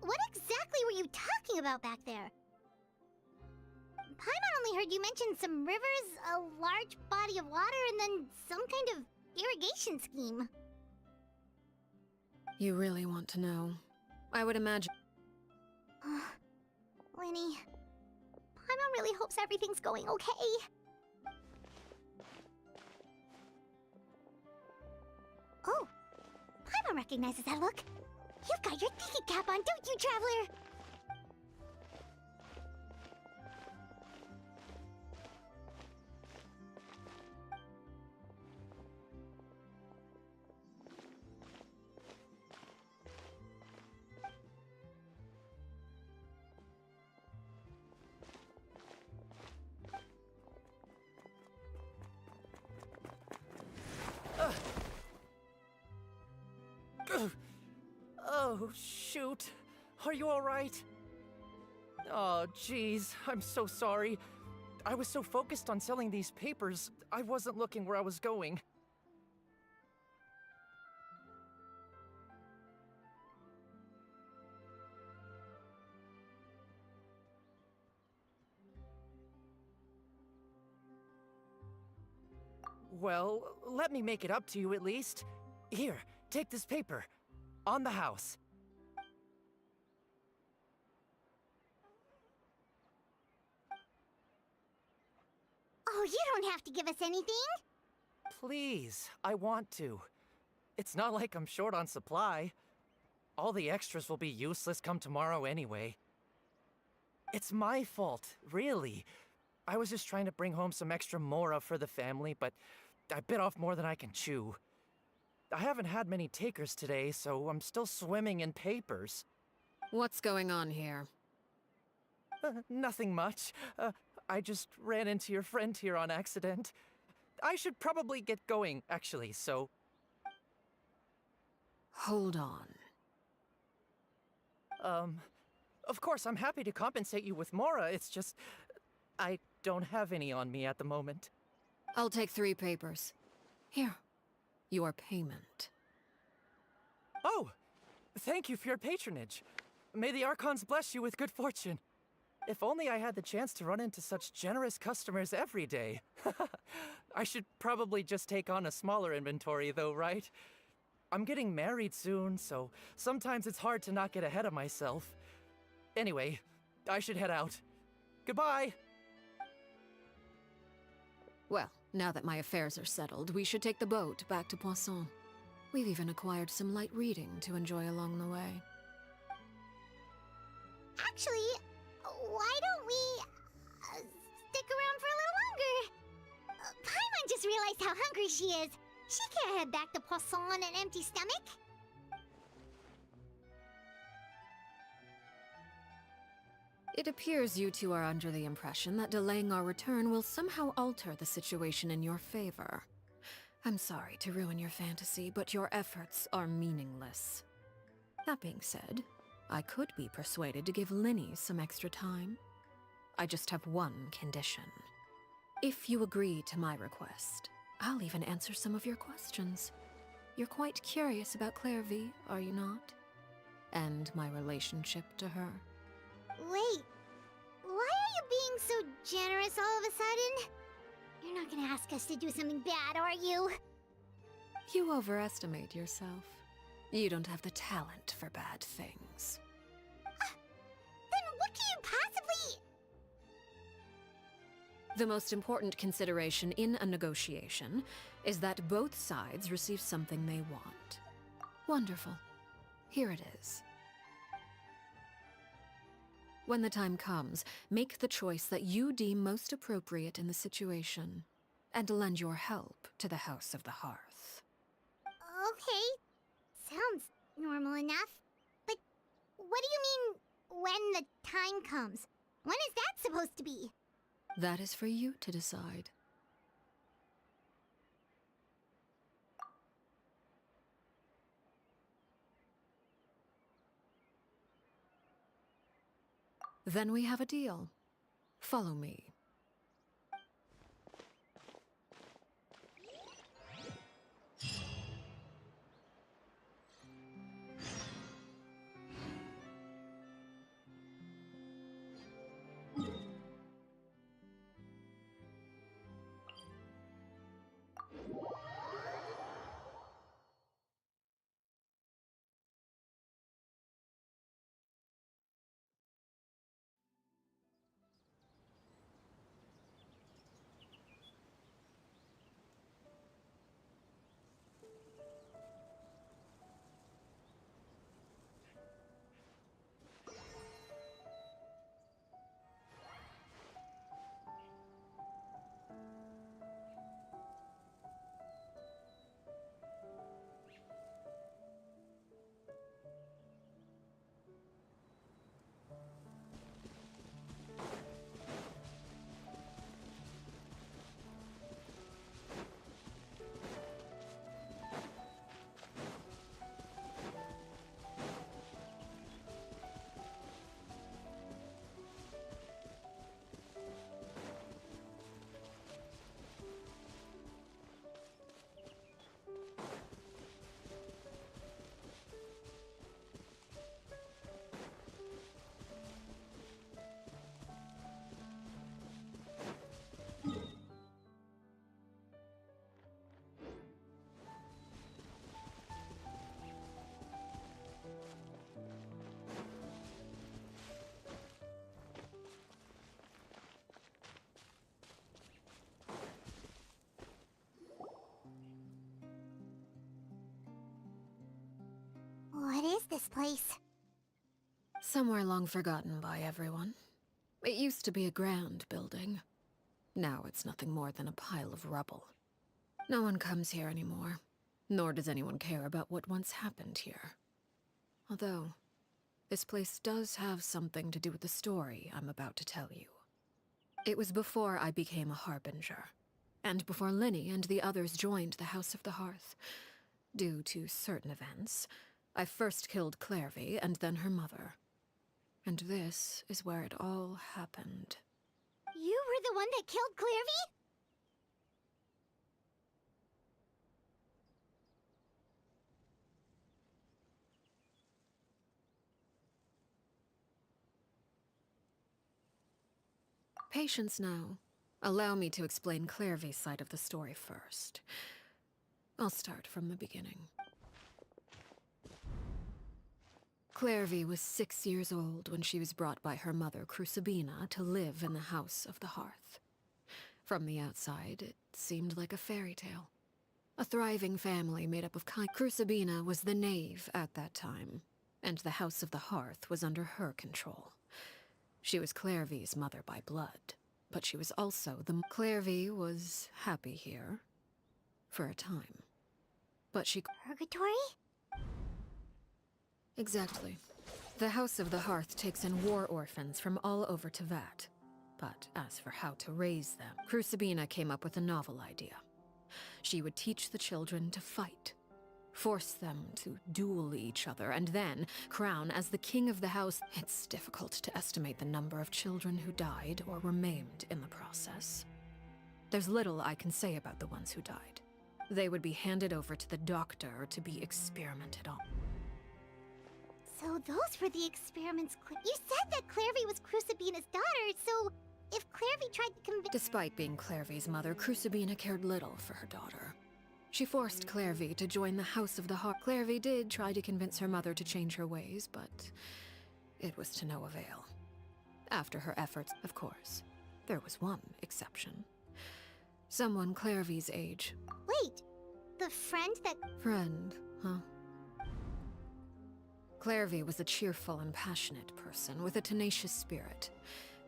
What exactly were you talking about back there? Paimon only heard you mention some rivers, a large body of water, and then some kind of irrigation scheme. You really want to know? I would imagine. Lenny, Paimon really hopes everything's going okay. Oh, Paimon recognizes that look. You've got your thinking cap on, don't you, Traveler? Oh, shoot. Are you alright? Oh, jeez. I'm so sorry. I was so focused on selling these papers, I wasn't looking where I was going. Well, let me make it up to you at least. Here, take this paper. On the house. Oh, you don't have to give us anything. Please, I want to. It's not like I'm short on supply. All the extras will be useless come tomorrow anyway. It's my fault, really. I was just trying to bring home some extra mora for the family, but I bit off more than I can chew. I haven't had many takers today, so I'm still swimming in papers. What's going on here? Nothing much. I just ran into your friend here on accident. I should probably get going, actually, so... Hold on. Of course, I'm happy to compensate you with mora, it's just... I don't have any on me at the moment. I'll take 3 papers. Here. Your payment. Oh! Thank you for your patronage. May the Archons bless you with good fortune. If only I had the chance to run into such generous customers every day. I should probably just take on a smaller inventory though, right? I'm getting married soon, so sometimes it's hard to not get ahead of myself. Anyway, I should head out. Goodbye! Well, now that my affairs are settled, we should take the boat back to Poisson. We've even acquired some light reading to enjoy along the way. Actually, why don't we stick around for a little longer? Paimon just realized how hungry she is. She can't head back to Poisson on an empty stomach. It appears you two are under the impression that delaying our return will somehow alter the situation in your favor. I'm sorry to ruin your fantasy, but your efforts are meaningless. That being said, I could be persuaded to give Linny some extra time. I just have one condition. If you agree to my request, I'll even answer some of your questions. You're quite curious about Claire V, are you not? And my relationship to her. Wait, why are you being so generous all of a sudden? You're not gonna ask us to do something bad, are you? You overestimate yourself. You don't have the talent for bad things. Then what can you possibly... The most important consideration in a negotiation is that both sides receive something they want. Wonderful. Here it is. When the time comes, make the choice that you deem most appropriate in the situation, and lend your help to the House of the Hearth. Okay, sounds normal enough. But what do you mean, when the time comes? When is that supposed to be? That is for you to decide. Then we have a deal. Follow me. this place? Somewhere long forgotten by everyone. It used to be a grand building. Now it's nothing more than a pile of rubble. No one comes here anymore, nor does anyone care about what once happened here. Although, this place does have something to do with the story I'm about to tell you. It was before I became a Harbinger, and before Linny and the others joined the House of the Hearth. Due to certain events, I first killed Clairvy and then her mother. And this is where it all happened. You were the one that killed Clairvy? Patience now. Allow me to explain Clairvy's side of the story first. I'll start from the beginning. Clairvy was 6 years old when she was brought by her mother, Crucibina, to live in the House of the Hearth. From the outside, it seemed like a fairy tale. A thriving family made up of Crucibina was the knave at that time, and the House of the Hearth was under her control. She was Clairvy's mother by blood, but she was also the... Clairvy was happy here, for a time. But she... Purgatory? Exactly. The House of the Hearth takes in war orphans from all over Tevat. But as for how to raise them, Crucibina came up with a novel idea. She would teach the children to fight, force them to duel each other, and then crown as the king of the house. It's difficult to estimate the number of children who died or were maimed in the process. There's little I can say about the ones who died. They would be handed over to the doctor to be experimented on. So those were the experiments You said that Clairvy was Crucibina's daughter, so if Clairvy tried to convince... Despite being Clairvy's mother, Crucibina cared little for her daughter. She forced Clairvy to join the House of the Hearth. Clairvy did try to convince her mother to change her ways, but it was to no avail. After her efforts, of course, there was one exception. Someone Clairvy's age. Wait, the friend that... Friend, huh? Clairvy was a cheerful and passionate person with a tenacious spirit.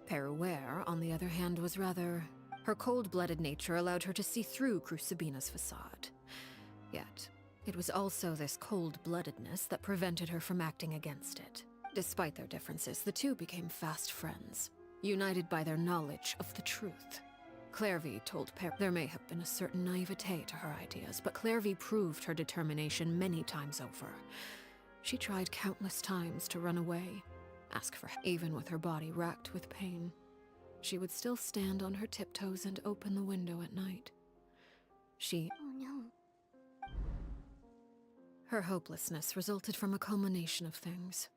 Peruere, on the other hand, was rather... Her cold-blooded nature allowed her to see through Crucibina's facade. Yet, it was also this cold-bloodedness that prevented her from acting against it. Despite their differences, the two became fast friends, united by their knowledge of the truth. Clairvy told there may have been a certain naivete to her ideas, but Clairvy proved her determination many times over. She tried countless times to run away, ask for help, even with her body racked with pain. She would still stand on her tiptoes and open the window at night. Oh no. Her hopelessness resulted from a culmination of things.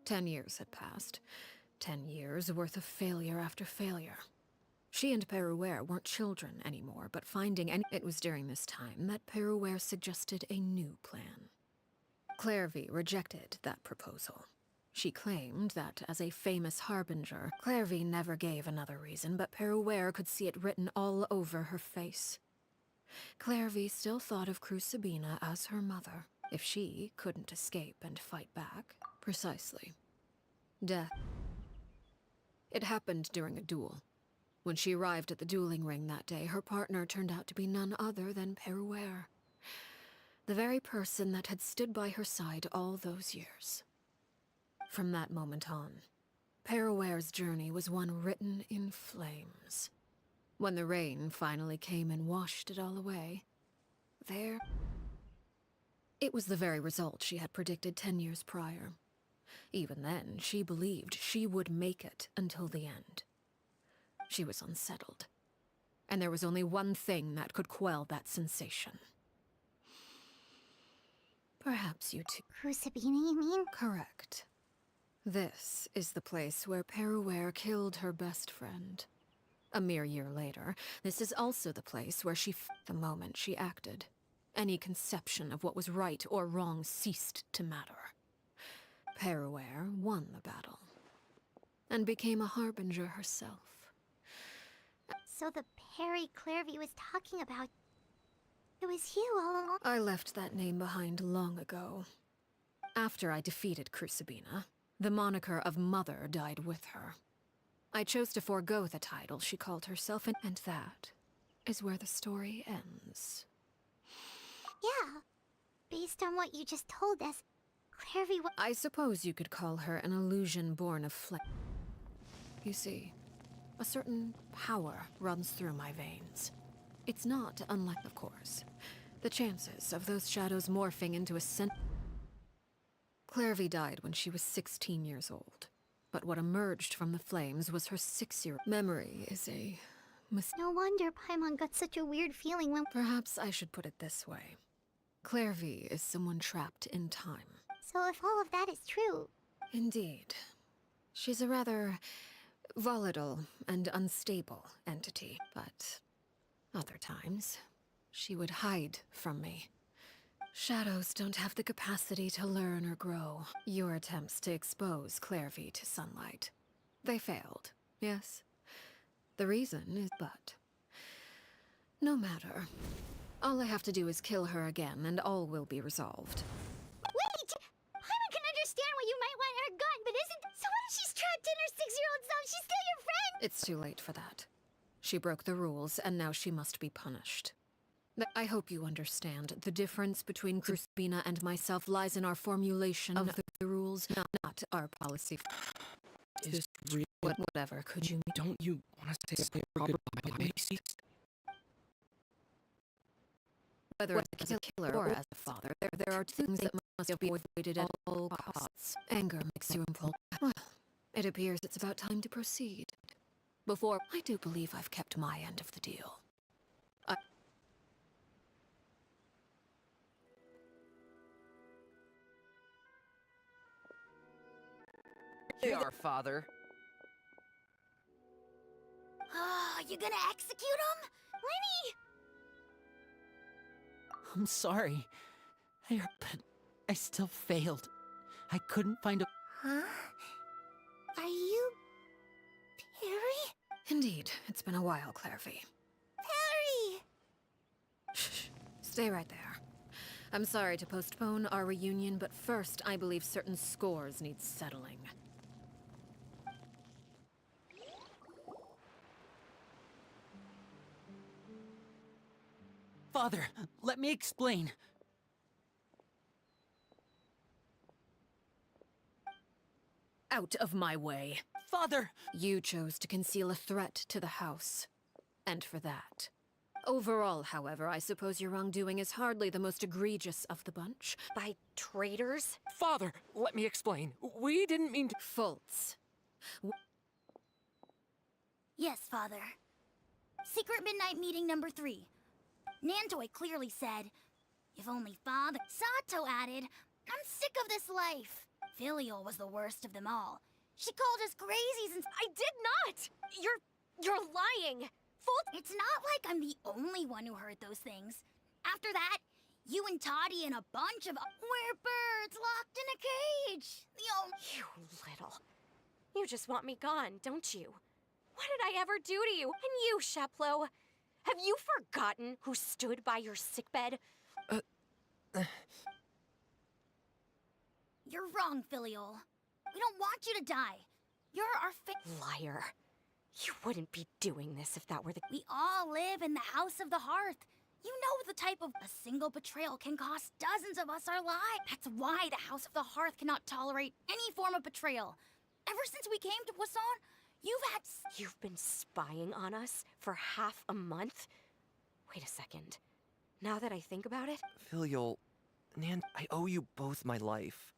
10 years had passed. 10 years worth of failure after failure. She and Peruere weren't children anymore, but it was during this time that Peruere suggested a new plan. Clairvy rejected that proposal. She claimed that, as a famous harbinger, Clairvy never gave another reason, but Peruere could see it written all over her face. Clairvy still thought of Crucibina as her mother, if she couldn't escape and fight back. Precisely. Death. It happened during a duel. When she arrived at the dueling ring that day, her partner turned out to be none other than Peruere. The very person that had stood by her side all those years. From that moment on, Peruere's journey was one written in flames. When the rain finally came and washed it all away, it was the very result she had predicted 10 years prior. Even then, she believed she would make it until the end. She was unsettled, and there was only one thing that could quell that sensation. Perhaps you too. Crucibina, you mean? Correct. This is the place where Peruere killed her best friend. A mere year later, this is also the place where the moment she acted, any conception of what was right or wrong ceased to matter. Peruere won the battle, and became a harbinger herself. So the Perry Clairvy was talking about... It was you all along. I left that name behind long ago. After I defeated Crucibina, the moniker of Mother died with her. I chose to forego the title she called herself, and that is where the story ends. Yeah. Based on what you just told us, Clairvy wa- I suppose you could call her an illusion born of flesh. You see, a certain power runs through my veins. It's not unlike, of course, the chances of those shadows morphing into a Clairvy died when she was 16 years old. But what emerged from the flames was her 6-year memory is a No wonder Paimon got such a weird feeling when- Perhaps I should put it this way. Clairvy is someone trapped in time. So if all of that is true, Indeed. She's a rather volatile and unstable entity, but other times, she would hide from me. Shadows don't have the capacity to learn or grow. Your attempts to expose Clairvy to sunlight. They failed, yes? The reason is but. No matter. All I have to do is kill her again, and all will be resolved. wait! Paimon can understand why you might want her gun, but isn't- So what if she's trapped in her 6-year-old self? She's still your friend! It's too late for that. She broke the rules, and now she must be punished. I hope you understand. The difference between Crucibina and myself lies in our formulation of the rules, not our policy. Is this real? Whatever could you mean? Don't you want to say a proper goodbye, Macy? Whether as a killer or as a father, there are things that must be avoided at all costs. Anger makes you impulsive. Well, it appears it's about time to proceed. Before, I do believe I've kept my end of the deal. They are, Father. Oh, you gonna execute him? Lenny! I'm sorry. But I still failed. I couldn't find a... Huh? Are you... Perry? Indeed, it's been a while, Clairvy. Perry! Shh. Stay right there. I'm sorry to postpone our reunion, but first, I believe certain scores need settling. Father, let me explain. Out of my way. Father! You chose to conceal a threat to the house. And for that. Overall, however, I suppose your wrongdoing is hardly the most egregious of the bunch. By traitors? Father, let me explain. We didn't mean to. Faults. Yes, Father. Secret midnight meeting number 3. Nantoi clearly said, if only Father... Sato added, I'm sick of this life. Filial was the worst of them all. She called us crazies and... I did not! You're lying! It's not like I'm the only one who heard those things. After that, you and Toddy and a bunch of... We're birds locked in a cage. You little... You just want me gone, don't you? What did I ever do to you? And you, Sheplo? Have you forgotten who stood by your sickbed? You're wrong, Filial. We don't want you to die. You're our Liar. You wouldn't be doing this if that were the... We all live in the House of the Hearth. You know the type of... A single betrayal can cost dozens of us our lives. That's why the House of the Hearth cannot tolerate any form of betrayal. Ever since we came to Poisson, you've had... You've been spying on us for half a month? Wait a second. Now that I think about it... Filial, Nan, I owe you both my life.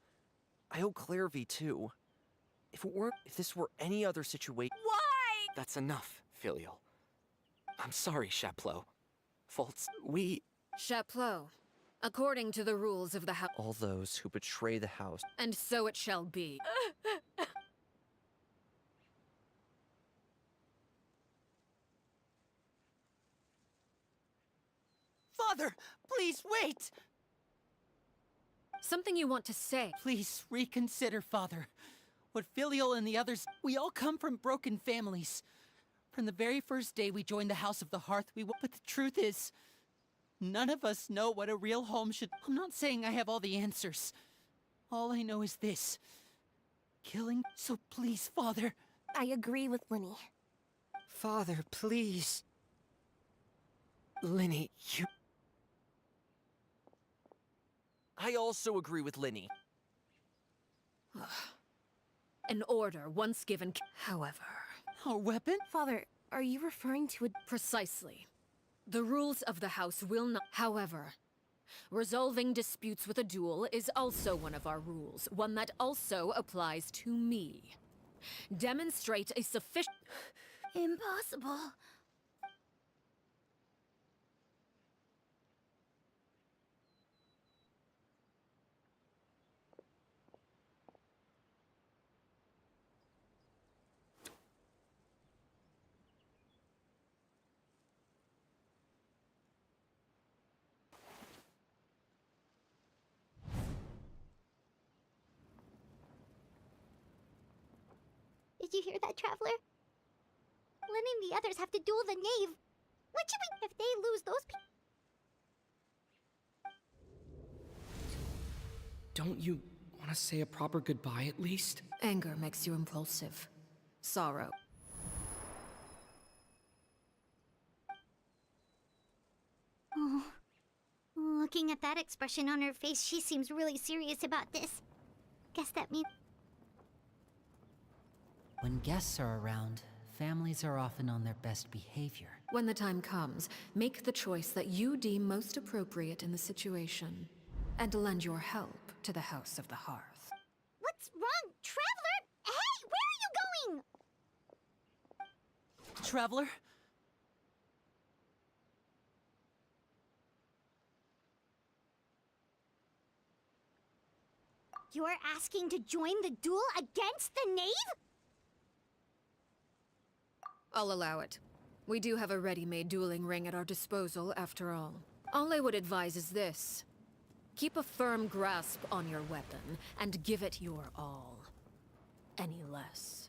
I owe Clairvy too. If this were any other situation... Why? That's enough, Filial. I'm sorry, Sheplo. Faults, Chapleau, according to the rules of the house... All those who betray the house... And so it shall be. Father, please wait! Something you want to say. Please reconsider, Father. What Filial and the others, we all come from broken families. From the very first day we joined the House of the Hearth, but the truth is, none of us know what a real home should... I'm not saying I have all the answers. All I know is this. Killing, so please, Father. I agree with Linny. Father, please. Linny, you... I also agree with Linny. An order once given. However, Our weapon? Father, are you referring to a... precisely. The rules of the house will not. However, resolving disputes with a duel is also one of our rules, one that also applies to me. Demonstrate a sufficient. Impossible. Did you hear that, Traveler? Lynn and the others have to duel the knave. What should we... If they lose, those people... Don't you want to say a proper goodbye at least? Anger makes you impulsive. Sorrow. Oh. Looking at that expression on her face, she seems really serious about this. Guess that means... When guests are around, families are often on their best behavior. When the time comes, make the choice that you deem most appropriate in the situation, and lend your help to the House of the Hearth. What's wrong? Traveler? Hey, where are you going? Traveler? You're asking to join the duel against the knave? I'll allow it. We do have a ready-made dueling ring at our disposal, after all. All I would advise is this. Keep a firm grasp on your weapon, and give it your all. Any less.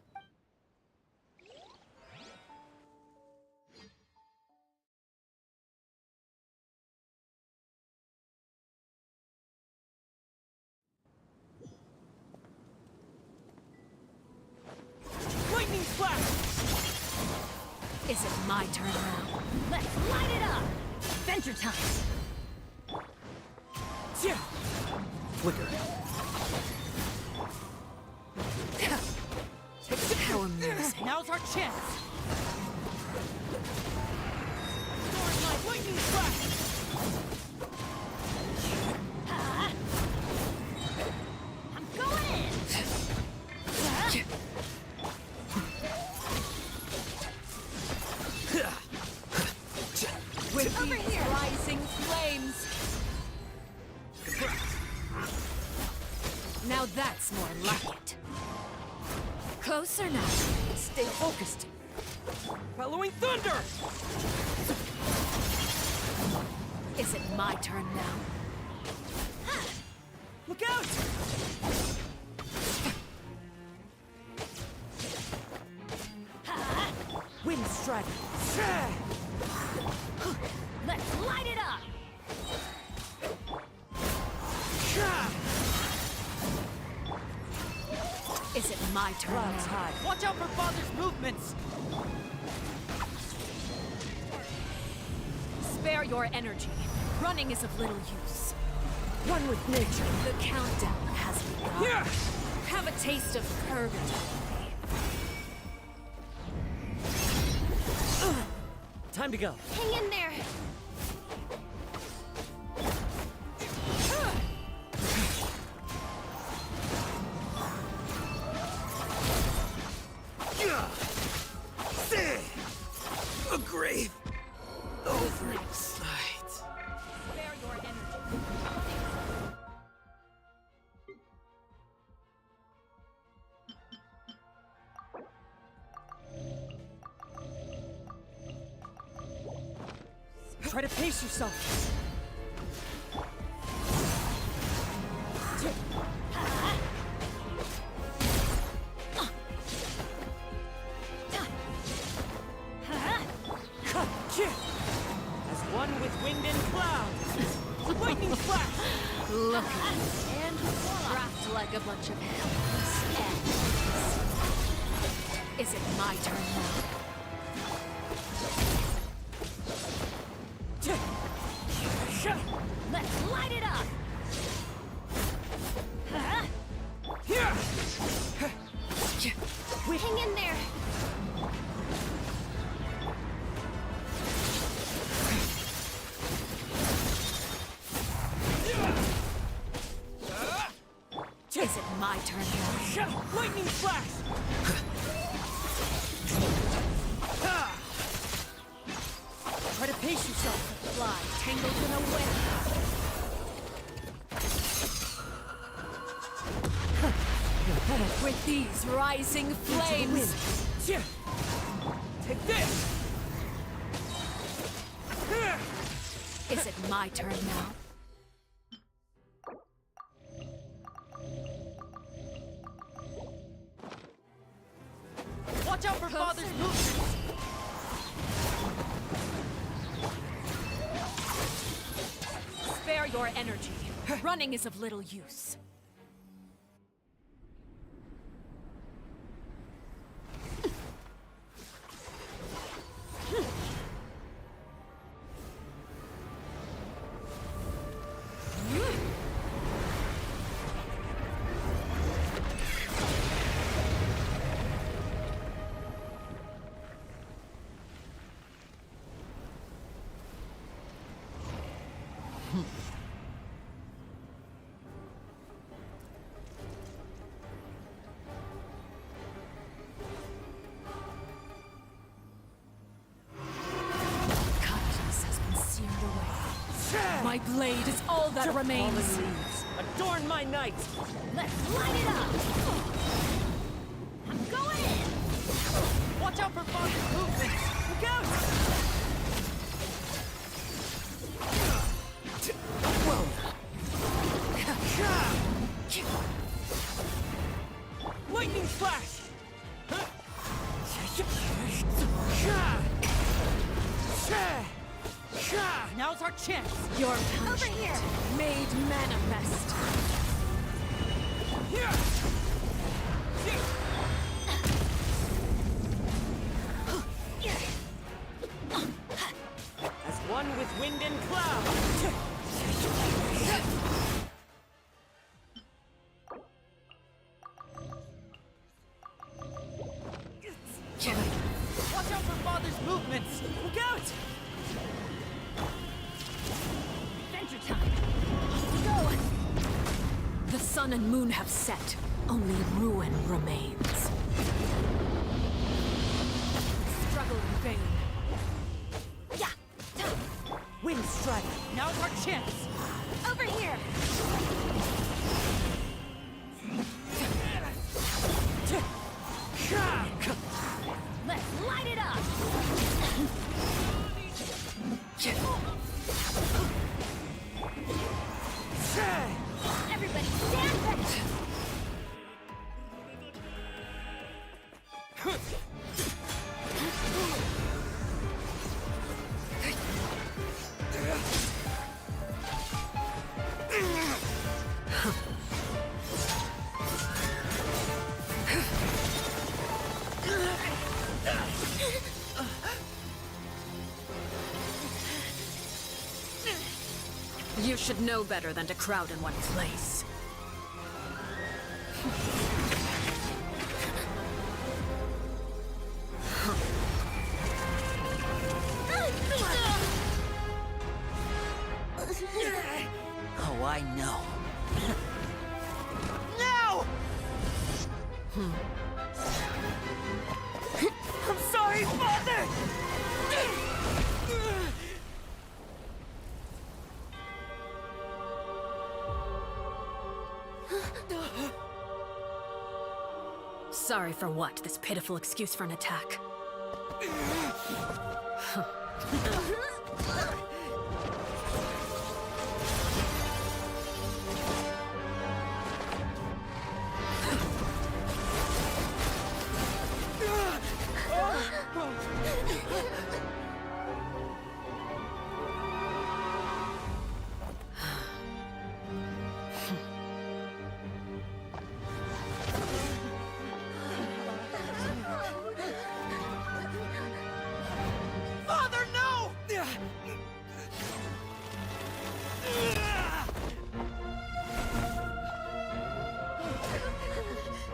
Lightning flash! Is it my turn now? Let's light it up! Adventure time! Yeah. Flicker. How amusing. Now's our chance! Stormlight lightning flash! I'm going in! With over here, rising flames. Now that's more like it. Closer now. Stay focused. Following thunder! Is it my turn now? Look out! Wind strike. Let's light it up! Is it my turn now? Watch out for Father's movements! Spare your energy. Running is of little use. One with nature. The countdown has begun. Yeah! Have a taste of purgatory. Time to go. Hang in there! A grave. Oversight. Spare your energy. Try to pace yourself. As one with wind and cloud. Lightning flash. Look at it. And Trapped like a bunch of helpless animals. Is it my turn now? Let's light it up! Hang in there! Is it my turn now? Lightning flash! Try to pace yourself, fly tangled in a web. With these rising flames! Take this! Is it my turn now? Watch out for Father's movements! Spare your energy. Running is of little use. My blade is all that remains. Adorn my night! Let's light it up! I'm going in! Watch out for Father's movements! Look out! Lightning flash! Now's our chance! Your Over here! made manifest. As one with wind and cloud! Watch out for Father's movements! Look out! Adventure time! Go! The sun and moon have set. Only ruin remains. Struggle in vain. Yeah! Wind strike! Now's our chance! Over here! Let's light it up! Everybody stand back! You should know better than to crowd in one place. Oh, I know. No! I'm sorry, Father! Sorry for what? This pitiful excuse for an attack.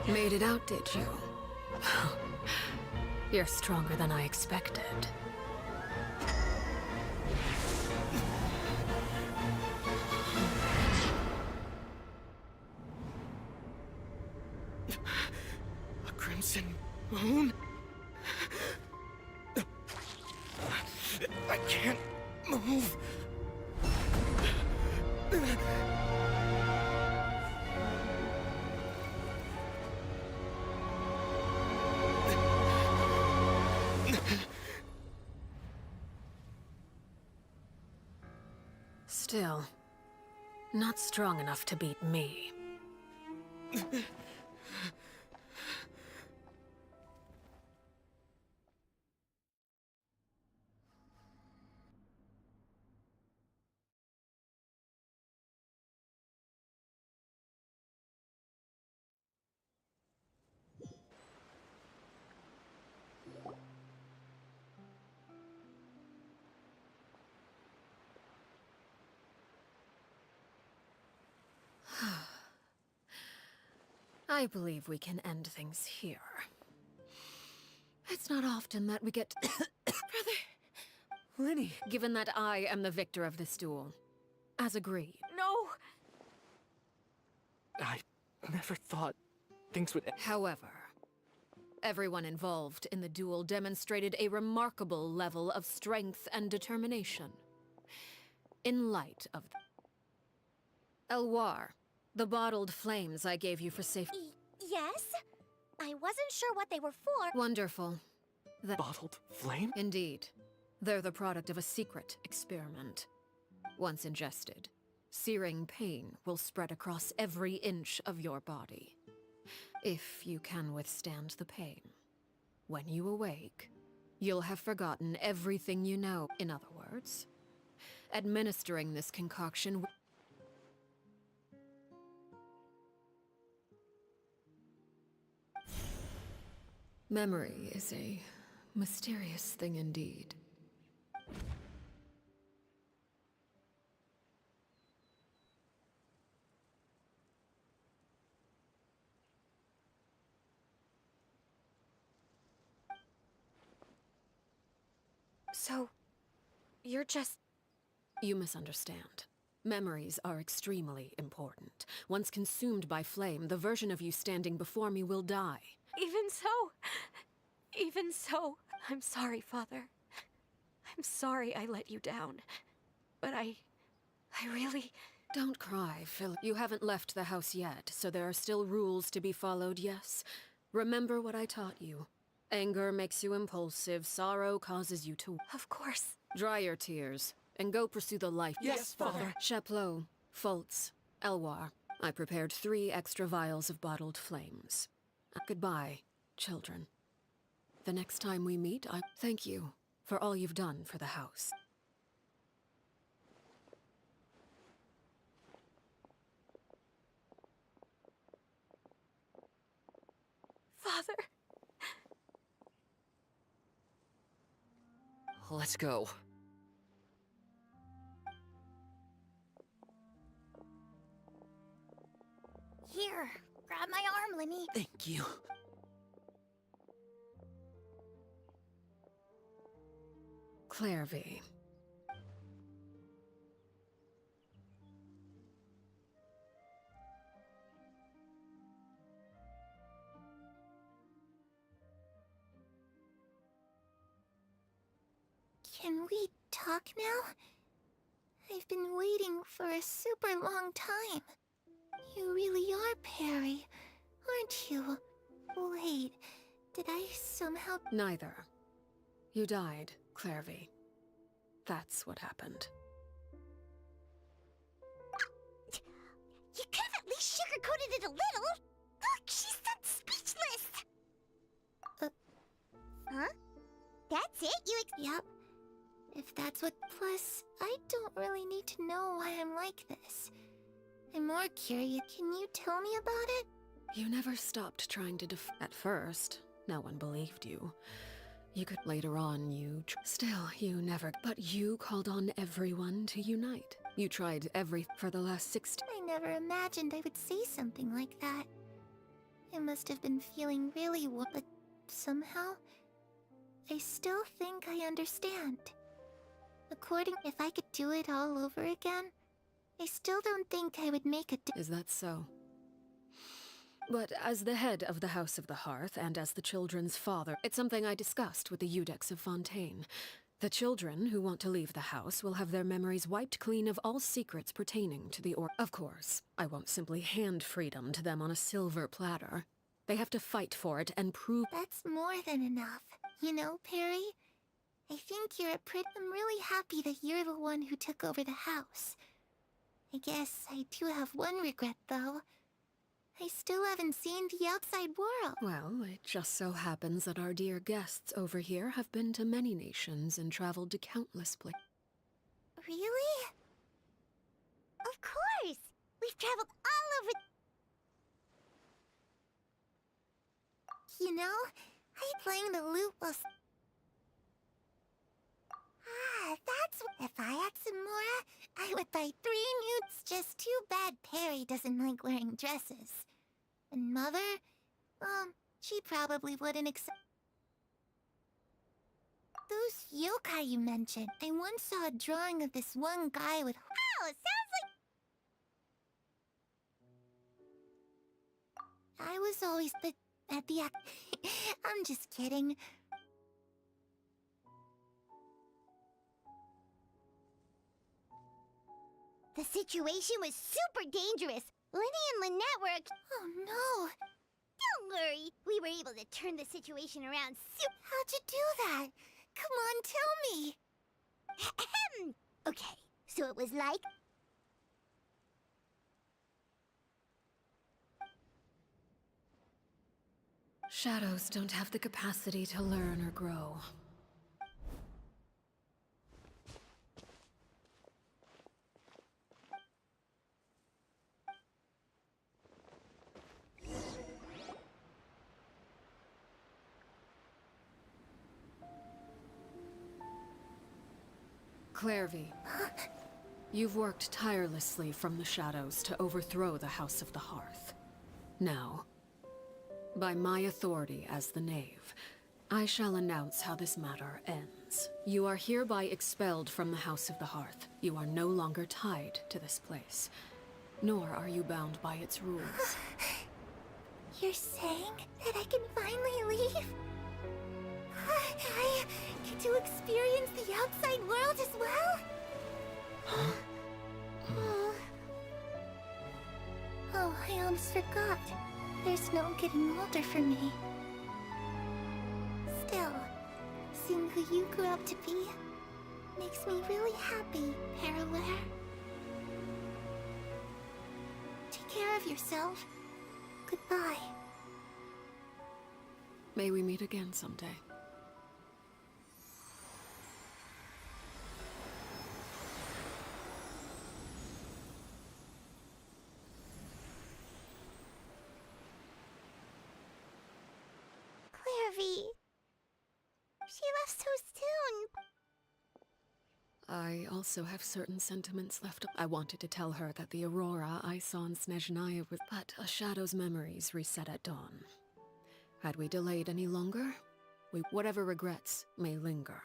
Made it out, did you? You're stronger than I expected. A crimson moon? I can't move. Still, not strong enough to beat me. I believe we can end things here. It's not often that we get Brother! Lenny! Given that I am the victor of this duel. As agreed. No! I never thought things would... However, everyone involved in the duel demonstrated a remarkable level of strength and determination. In light of... Elwar, the bottled flames I gave you for safety. Yes? I wasn't sure what they were for. Wonderful. Bottled flame? Indeed. They're the product of a secret experiment. Once ingested, searing pain will spread across every inch of your body. If you can withstand the pain. When you awake, you'll have forgotten everything you know. In other words, administering this concoction... Memory is a mysterious thing indeed. So, you're just... You misunderstand. Memories are extremely important. Once consumed by flame, the version of you standing before me will die. Even so, I'm sorry, Father. I'm sorry I let you down. But I really... Don't cry, Phil. You haven't left the house yet, so there are still rules to be followed, yes? Remember what I taught you. Anger makes you impulsive, sorrow causes you to... Of course. Dry your tears, and go pursue the life... Yes, Father. Chaplot, Fultz, Elwar. I prepared 3 extra vials of bottled flames. Goodbye, children. The next time we meet, I thank you for all you've done for the house. Father. Let's go. Here, grab my arm, Lenny. Thank you. Clairvy. Can we talk now? I've been waiting for a super long time. You really are Perry, aren't you? Wait, did I somehow... Neither. You died, Clairvy. That's what happened. You could have at least sugarcoated it a little! Look, she's done speechless! Huh? That's it? Yep. If that's what... Plus, I don't really need to know why I'm like this. I'm more curious. Can you tell me about it? You never stopped trying to At first, no one believed you. You could... Later on, Still, you never... But you called on everyone to unite. You tried for the last 60... I never imagined I would say something like that. I must have been feeling really but somehow, I still think I understand. If I could do it all over again, I still don't think I would make a Is that so? But as the head of the House of the Hearth and as the children's father, it's something I discussed with the Eudex of Fontaine. The children who want to leave the house will have their memories wiped clean of all secrets pertaining to the Of course, I won't simply hand freedom to them on a silver platter. They have to fight for it and prove— That's more than enough. You know, Perry, I think you're I'm really happy that you're the one who took over the house. I guess I do have one regret, though. I still haven't seen the outside world. Well, it just so happens that our dear guests over here have been to many nations and traveled to countless places. Really? Of course! We've traveled all over... You know, I playing the lute while... If I had some more, I would buy 3 newts. Just too bad Perry doesn't like wearing dresses. And Mother? She probably wouldn't accept... Those yokai you mentioned. I once saw a drawing of this one guy with... Oh, it sounds like... I was always at the... I'm just kidding. The situation was super dangerous. Lenny and Lynette were... Oh no! Don't worry. We were able to turn the situation around How'd you do that? Come on, tell me! Ahem! Okay, so it was like... Shadows don't have the capacity to learn or grow. Clairvy, you've worked tirelessly from the shadows to overthrow the House of the Hearth. Now, by my authority as the Knave, I shall announce how this matter ends. You are hereby expelled from the House of the Hearth. You are no longer tied to this place, nor are you bound by its rules. You're saying that I can finally leave? I get to experience the outside world as well? Oh, I almost forgot. There's no getting older for me. Still, seeing who you grew up to be makes me really happy, Parallare. Take care of yourself. Goodbye. May we meet again someday. Clairvy. She left so soon. I also have certain sentiments left. I wanted to tell her that the aurora I saw in Snezhnaya was... But a shadow's memories reset at dawn. Had we delayed any longer, whatever regrets may linger.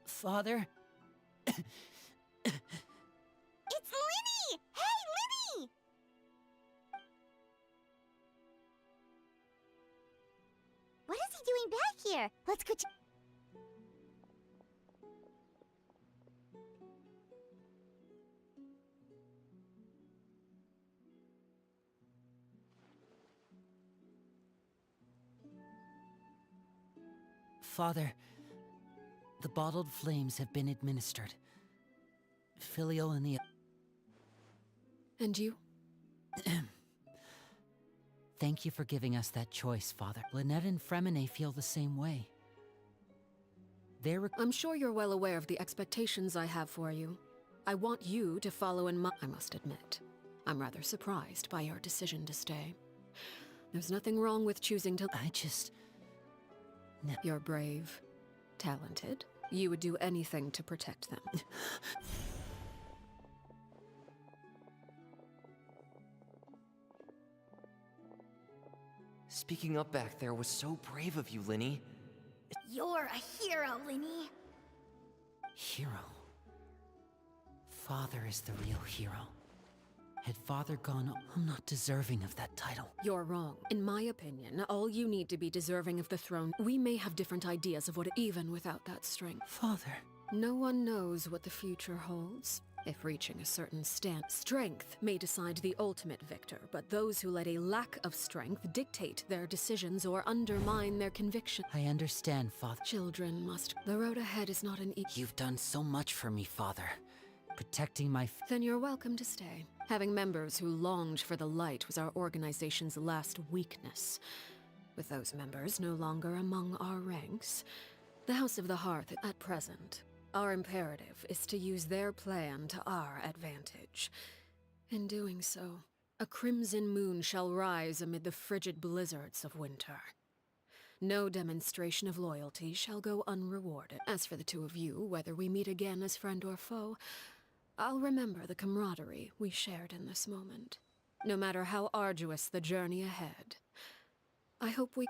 Father? It's Linny! Hey, Linny! What is he doing back here? Let's go check. Father, the bottled flames have been administered. Filial and the... And you? Thank you for giving us that choice, Father. Lynette and Fremine feel the same way. I'm sure you're well aware of the expectations I have for you. I want you to follow in my... I must admit, I'm rather surprised by your decision to stay. There's nothing wrong with choosing to... I just... No. You're brave, talented. You would do anything to protect them. Speaking up back there was so brave of you, Linny. You're a hero, Linny. Hero. Father is the real hero. Had Father gone, I'm not deserving of that title. You're wrong. In my opinion, all you need to be deserving of the throne. We may have different ideas of what even without that strength. Father. No one knows what the future holds. If reaching a certain strength may decide the ultimate victor, but those who let a lack of strength dictate their decisions or undermine their conviction. I understand, Father. Children must. The road ahead is not an You've done so much for me, Father. Protecting my Then you're welcome to stay. Having members who longed for the light was our organization's last weakness. With those members no longer among our ranks, the House of the Hearth at present, our imperative is to use their plan to our advantage. In doing so, a crimson moon shall rise amid the frigid blizzards of winter. No demonstration of loyalty shall go unrewarded. As for the two of you, whether we meet again as friend or foe, I'll remember the camaraderie we shared in this moment. No matter how arduous the journey ahead, I hope we...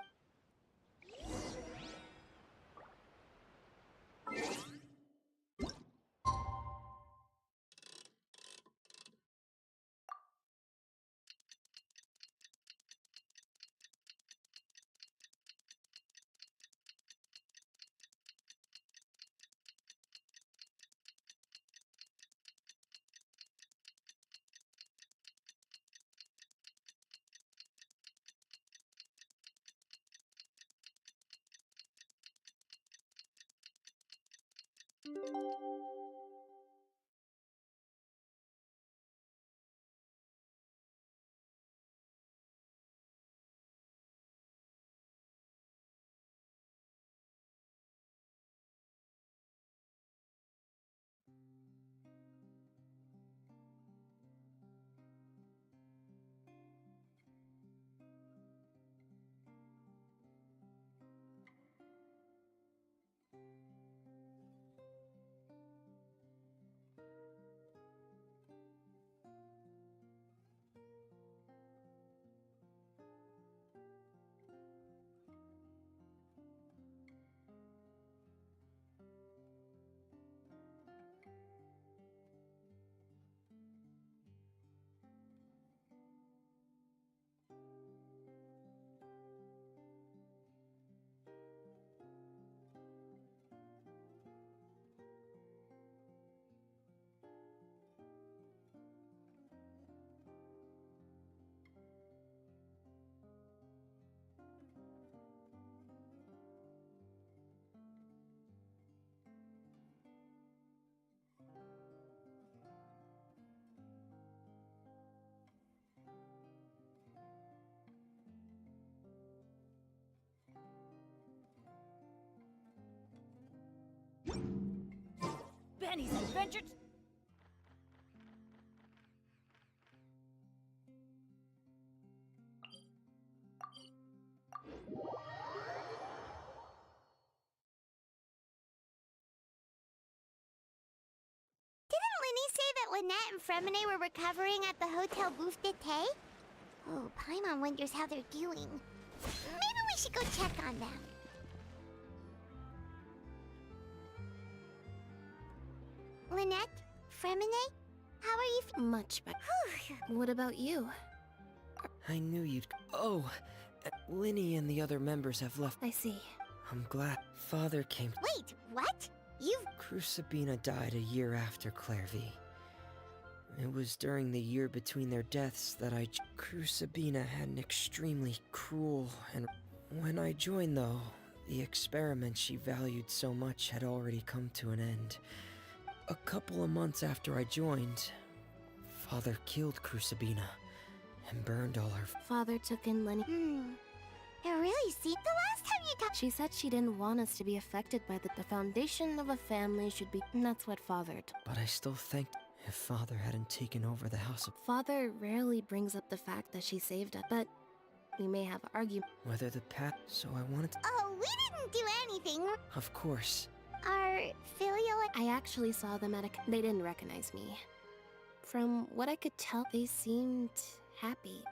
Benny's Adventures. Didn't Linny say that Lynette and Fremine were recovering at the Hotel Booth d'été? Oh, Paimon wonders how they're doing. Maybe we should go check on them. Lynette? Fremine? How are you Much better. What about you? I knew you'd... Oh! Linny and the other members have left. I see. I'm glad Father came... Wait, what? You've... Crucibina died a year after Clairvy. It was during the year between their deaths that Crucibina had an extremely cruel and... When I joined, though, the experiment she valued so much had already come to an end. A couple of months after I joined, Father killed Crucibina and burned all her... Father took in Lenny. I really see. The last time you talked... She said she didn't want us to be affected by the foundation of a family should be... And that's what Father told. But I still think if Father hadn't taken over the House of... Father rarely brings up the fact that she saved us, but we may have arguments. Whether the path... So I wanted to... Oh, we didn't do anything. Of course. Our filial... I actually saw them at a... They didn't recognize me. From what I could tell, they seemed happy.